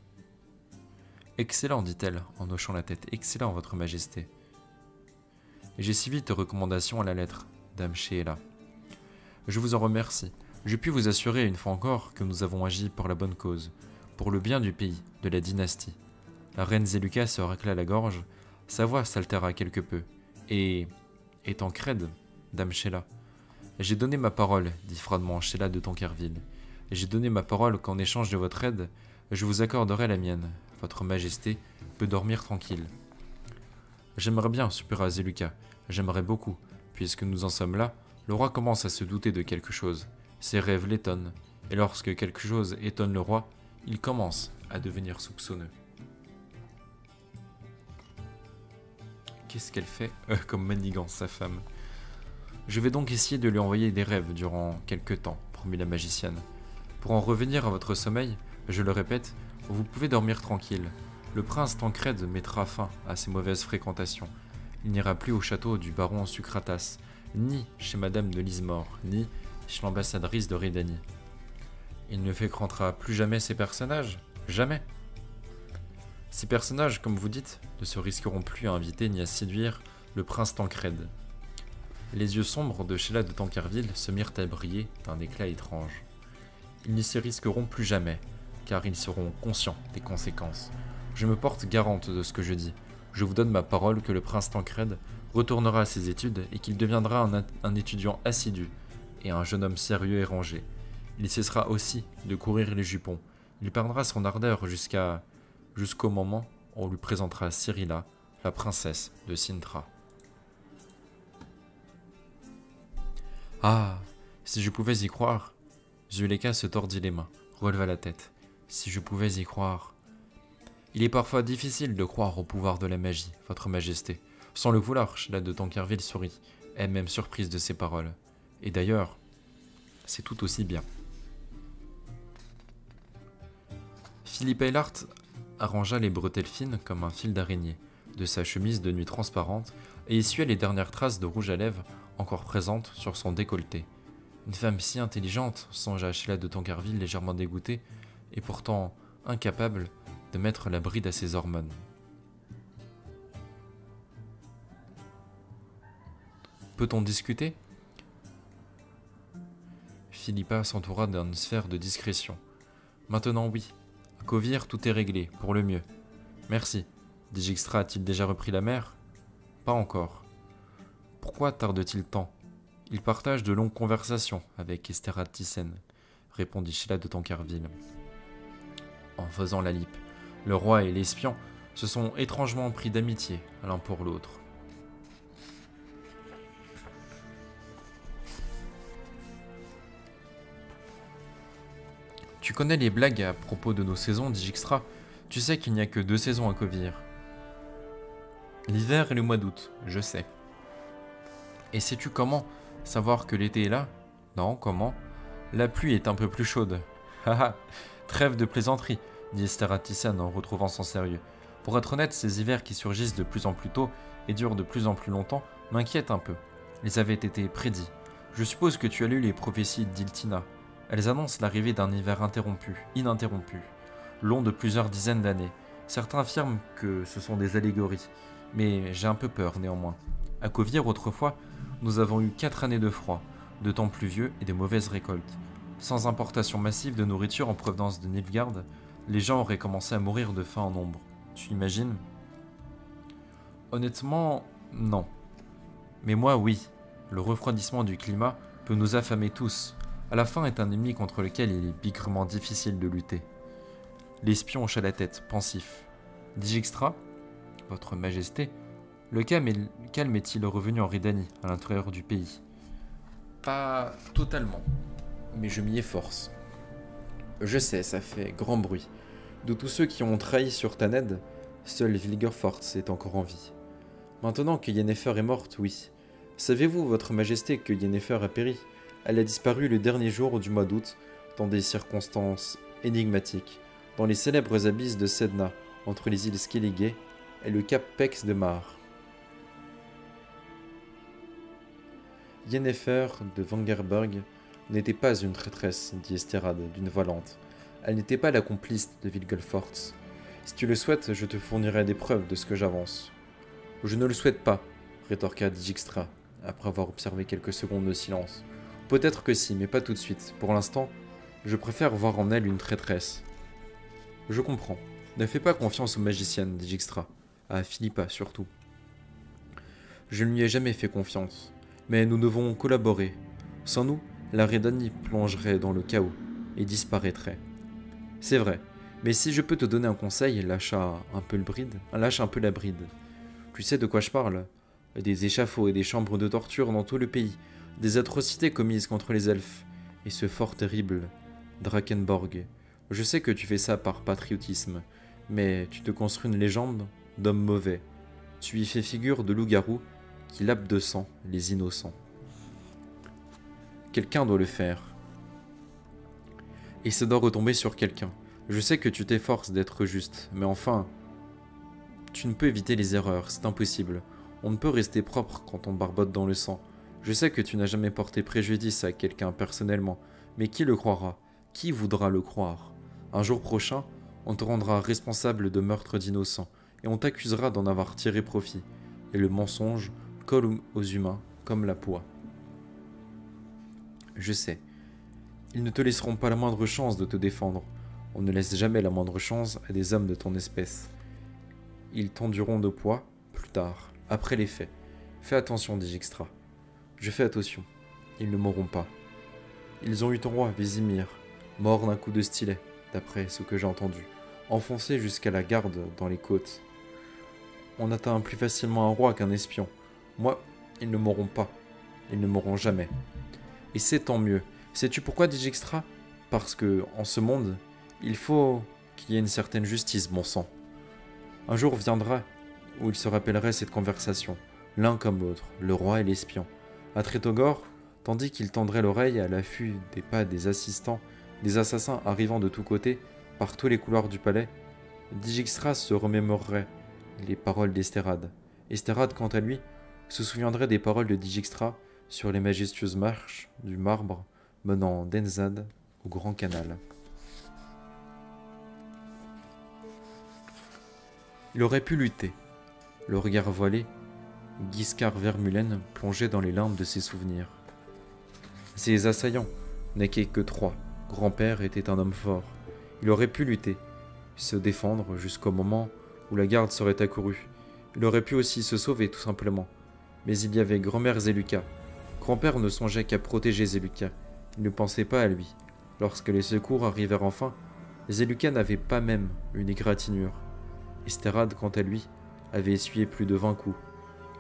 « Excellent, dit-elle, en hochant la tête, excellent, votre majesté. Et j'ai suivi tes recommandations à la lettre, dame Sheala. Je vous en remercie. Je puis vous assurer une fois encore que nous avons agi pour la bonne cause, pour le bien du pays, de la dynastie. » La reine Zeluka se racla la gorge, sa voix s'altéra quelque peu. Et Tancred, dame Sheala. J'ai donné ma parole, dit froidement Sheala de Tancarville. J'ai donné ma parole qu'en échange de votre aide, je vous accorderai la mienne. Votre majesté peut dormir tranquille. J'aimerais bien, soupira Zeluka. J'aimerais beaucoup. Puisque nous en sommes là, le roi commence à se douter de quelque chose. Ses rêves l'étonnent. Et lorsque quelque chose étonne le roi, il commence à devenir soupçonneux. Qu'est-ce qu'elle fait comme manigance, sa femme? Je vais donc essayer de lui envoyer des rêves durant quelque temps, promit la magicienne. Pour en revenir à votre sommeil, je le répète, vous pouvez dormir tranquille. Le prince Tancred mettra fin à ses mauvaises fréquentations. Il n'ira plus au château du baron Sucratas, ni chez madame de Lismore, ni chez l'ambassadrice de Rhédanie. Il ne fréquentera plus jamais ces personnages? Jamais. Ces personnages, comme vous dites, ne se risqueront plus à inviter ni à séduire le prince Tancred. Les yeux sombres de Sheala de Tancarville se mirent à briller d'un éclat étrange. Ils ne s'y risqueront plus jamais. car ils seront conscients des conséquences. Je me porte garante de ce que je dis. Je vous donne ma parole que le prince Tancred retournera à ses études et qu'il deviendra un étudiant assidu et un jeune homme sérieux et rangé. Il cessera aussi de courir les jupons. Il perdra son ardeur jusqu'au moment où on lui présentera Cyrilla, la princesse de Cintra. Ah, si je pouvais y croire. Zuléka se tordit les mains, releva la tête. Si je pouvais y croire. Il est parfois difficile de croire au pouvoir de la magie, votre majesté. Sans le vouloir, Sheila de Tancarville sourit, elle-même surprise de ces paroles. Et d'ailleurs, c'est tout aussi bien. Philippe Eilhart arrangea les bretelles fines comme un fil d'araignée de sa chemise de nuit transparente et essuyait les dernières traces de rouge à lèvres encore présentes sur son décolleté. Une femme si intelligente, songea Sheila de Tancarville légèrement dégoûtée et pourtant incapable de mettre la bride à ses hormones. Peut-on discuter ? Philippa s'entoura d'une sphère de discrétion. Maintenant oui, à Kovir tout est réglé, pour le mieux. Merci. Dijkstra a-t-il déjà repris la mer ? Pas encore. Pourquoi tarde-t-il tant ? Il partage de longues conversations avec Estera Thyssen, répondit Sheila de Tancarville. En faisant la lippe, le roi et l'espion se sont étrangement pris d'amitié l'un pour l'autre. Tu connais les blagues à propos de nos saisons, dit Dijkstra. Tu sais qu'il n'y a que 2 saisons à Kovir. L'hiver et le mois d'août, je sais. Et sais-tu comment savoir que l'été est là ? Non, comment ? La pluie est un peu plus chaude. Haha, trêve de plaisanterie, dit Estera Thyssen en retrouvant son sérieux. Pour être honnête, ces hivers qui surgissent de plus en plus tôt et durent de plus en plus longtemps m'inquiètent un peu. Ils avaient été prédits. Je suppose que tu as lu les prophéties d'Iltina. Elles annoncent l'arrivée d'un hiver ininterrompu, long de plusieurs dizaines d'années. Certains affirment que ce sont des allégories, mais j'ai un peu peur néanmoins. À Kovir, autrefois, nous avons eu 4 années de froid, de temps pluvieux et de mauvaises récoltes. Sans importation massive de nourriture en provenance de Nilfgaard, les gens auraient commencé à mourir de faim en nombre. Tu imagines ? Honnêtement, non. Mais moi, oui. Le refroidissement du climat peut nous affamer tous. À la fin est un ennemi contre lequel il est bigrement difficile de lutter. L'espion hocha la tête, pensif. Dijkstra, votre majesté, le calme est-il revenu en Rhédanie, à l'intérieur du pays ? Pas totalement, mais je m'y efforce. Je sais, ça fait grand bruit. De tous ceux qui ont trahi sur Taned, seul Vilgerfort est encore en vie. Maintenant que Yennefer est morte, oui. Savez-vous, votre majesté, que Yennefer a péri ? Elle a disparu le dernier jour du mois d'août, dans des circonstances énigmatiques, dans les célèbres abysses de Sedna, entre les îles Skellige et le cap Pex de Mar. Yennefer de Vengerberg n'était pas une traîtresse, dit Esterade d'une voix lente. Elle n'était pas la complice de Vilgefortz. Si tu le souhaites, je te fournirai des preuves de ce que j'avance. Je ne le souhaite pas, rétorqua Dijkstra, après avoir observé quelques secondes de silence. Peut-être que si, mais pas tout de suite. Pour l'instant, je préfère voir en elle une traîtresse. Je comprends. Ne fais pas confiance aux magiciennes, dit Dijkstra. À Philippa, surtout. Je ne lui ai jamais fait confiance. Mais nous devons collaborer. Sans nous, la Rhédanie plongerait dans le chaos et disparaîtrait. C'est vrai. Mais si je peux te donner un conseil, lâche un peu la bride. Tu sais de quoi je parle ? Des échafauds et des chambres de torture dans tout le pays. Des atrocités commises contre les elfes, et ce fort terrible, Drakenborg. Je sais que tu fais ça par patriotisme, mais tu te construis une légende d'homme mauvais. Tu y fais figure de loup-garou qui lape de sang les innocents. Quelqu'un doit le faire. Et ça doit retomber sur quelqu'un. Je sais que tu t'efforces d'être juste, mais enfin, tu ne peux éviter les erreurs, c'est impossible. On ne peut rester propre quand on barbote dans le sang. Je sais que tu n'as jamais porté préjudice à quelqu'un personnellement, mais qui le croira ? Qui voudra le croire ? Un jour prochain, on te rendra responsable de meurtre d'innocents, et on t'accusera d'en avoir tiré profit. Et le mensonge colle aux humains comme la poix. Je sais. Ils ne te laisseront pas la moindre chance de te défendre. On ne laisse jamais la moindre chance à des hommes de ton espèce. Ils t'endureront de poids, plus tard, après les faits. Fais attention, Dijkstra. Je fais attention. Ils ne mourront pas. Ils ont eu ton roi, Vézimir, mort d'un coup de stylet, d'après ce que j'ai entendu, enfoncé jusqu'à la garde dans les côtes. On atteint plus facilement un roi qu'un espion. Moi, ils ne mourront pas. Ils ne mourront jamais. Et c'est tant mieux. Sais-tu pourquoi, Dijkstra? Parce que, en ce monde, il faut qu'il y ait une certaine justice, bon sang. Un jour viendra où il se rappellerait cette conversation, l'un comme l'autre, le roi et l'espion. À Trétogor, tandis qu'il tendrait l'oreille à l'affût des pas des assistants, des assassins arrivant de tous côtés, par tous les couloirs du palais, Dijkstra se remémorerait les paroles d'Estérade. Estérade, quant à lui, se souviendrait des paroles de Dijkstra sur les majestueuses marches du marbre menant d'Enzad au Grand Canal. Il aurait pu lutter. Le regard voilé, Guiscard Vermulen plongeait dans les limbes de ses souvenirs. Ses assaillants n'étaient que 3. Grand-père était un homme fort. Il aurait pu lutter, se défendre jusqu'au moment où la garde serait accourue. Il aurait pu aussi se sauver tout simplement. Mais il y avait grand-mère Zéluka. Grand-père ne songeait qu'à protéger Zéluka. Il ne pensait pas à lui. Lorsque les secours arrivèrent enfin, Zéluka n'avait pas même une égratignure. Estérade, quant à lui, avait essuyé plus de 20 coups.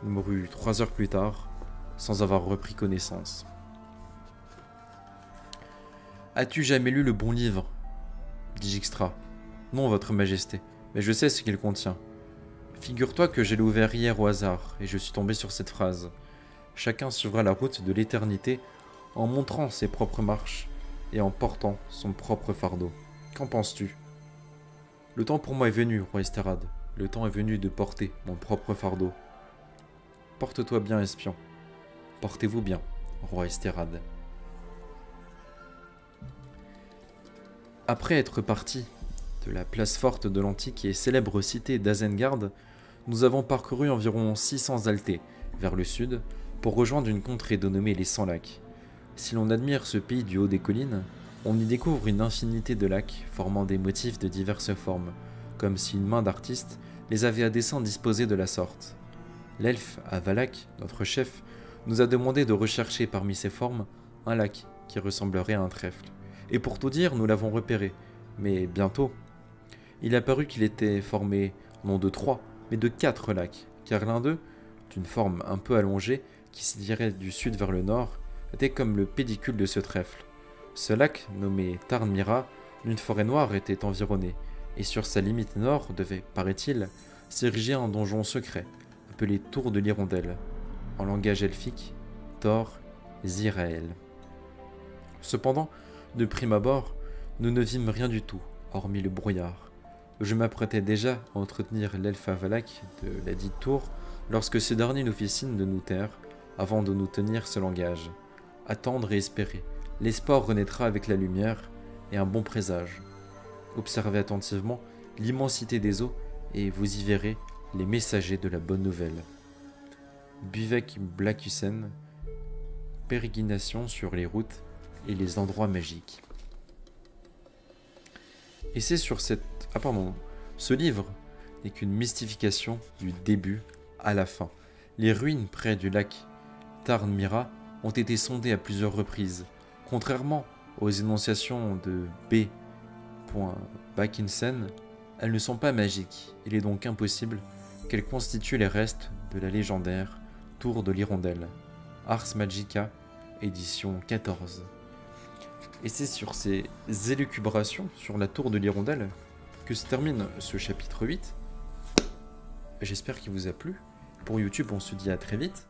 Il mourut 3 heures plus tard, sans avoir repris connaissance. As-tu jamais lu le bon livre? Dijkstra. Non, votre majesté, mais je sais ce qu'il contient. Figure-toi que j'ai l'ouvert hier au hasard, et je suis tombé sur cette phrase. Chacun suivra la route de l'éternité en montrant ses propres marches et en portant son propre fardeau. Qu'en penses-tu? Le temps pour moi est venu, roi Estérade. Le temps est venu de porter mon propre fardeau. Porte-toi bien, espion. Portez-vous bien, roi Estérade. Après être partis de la place forte de l'antique et célèbre cité d'Azengard, nous avons parcouru environ 600 altés vers le sud pour rejoindre une contrée dénommée les 100 lacs. Si l'on admire ce pays du haut des collines, on y découvre une infinité de lacs formant des motifs de diverses formes, comme si une main d'artiste les avait à dessein disposés de la sorte. L'elfe Avalak, notre chef, nous a demandé de rechercher parmi ces formes un lac qui ressemblerait à un trèfle. Et pour tout dire, nous l'avons repéré, mais bientôt. Il a paru qu'il était formé non de 3, mais de 4 lacs, car l'un d'eux, d'une forme un peu allongée, qui s'étirait du sud vers le nord, était comme le pédicule de ce trèfle. Ce lac, nommé Tarnmira, d'une forêt noire, était environné, et sur sa limite nord devait, paraît-il, s'ériger un donjon secret, appelé Tour de l'Hirondelle, en langage elfique, Tor Zirael. Cependant, de prime abord, nous ne vîmes rien du tout, hormis le brouillard. Je m'apprêtais déjà à entretenir l'elfe Avalak de la dite tour, lorsque ce dernier nous fit signe de nous taire, avant de nous tenir ce langage. Attendre et espérer. L'espoir renaîtra avec la lumière et un bon présage. Observez attentivement l'immensité des eaux et vous y verrez les messagers de la bonne nouvelle. Buvec Blacusen, pérégrination sur les routes et les endroits magiques. Et c'est sur cette... ce livre n'est qu'une mystification du début à la fin. Les ruines près du lac Tarnmira ont été sondées à plusieurs reprises. Contrairement aux énonciations de B. Backinson, elles ne sont pas magiques. Il est donc impossible qu'elles constituent les restes de la légendaire Tour de l'Hirondelle. Ars Magica, édition 14. Et c'est sur ces élucubrations sur la Tour de l'Hirondelle que se termine ce chapitre 8. J'espère qu'il vous a plu. Pour YouTube, on se dit à très vite.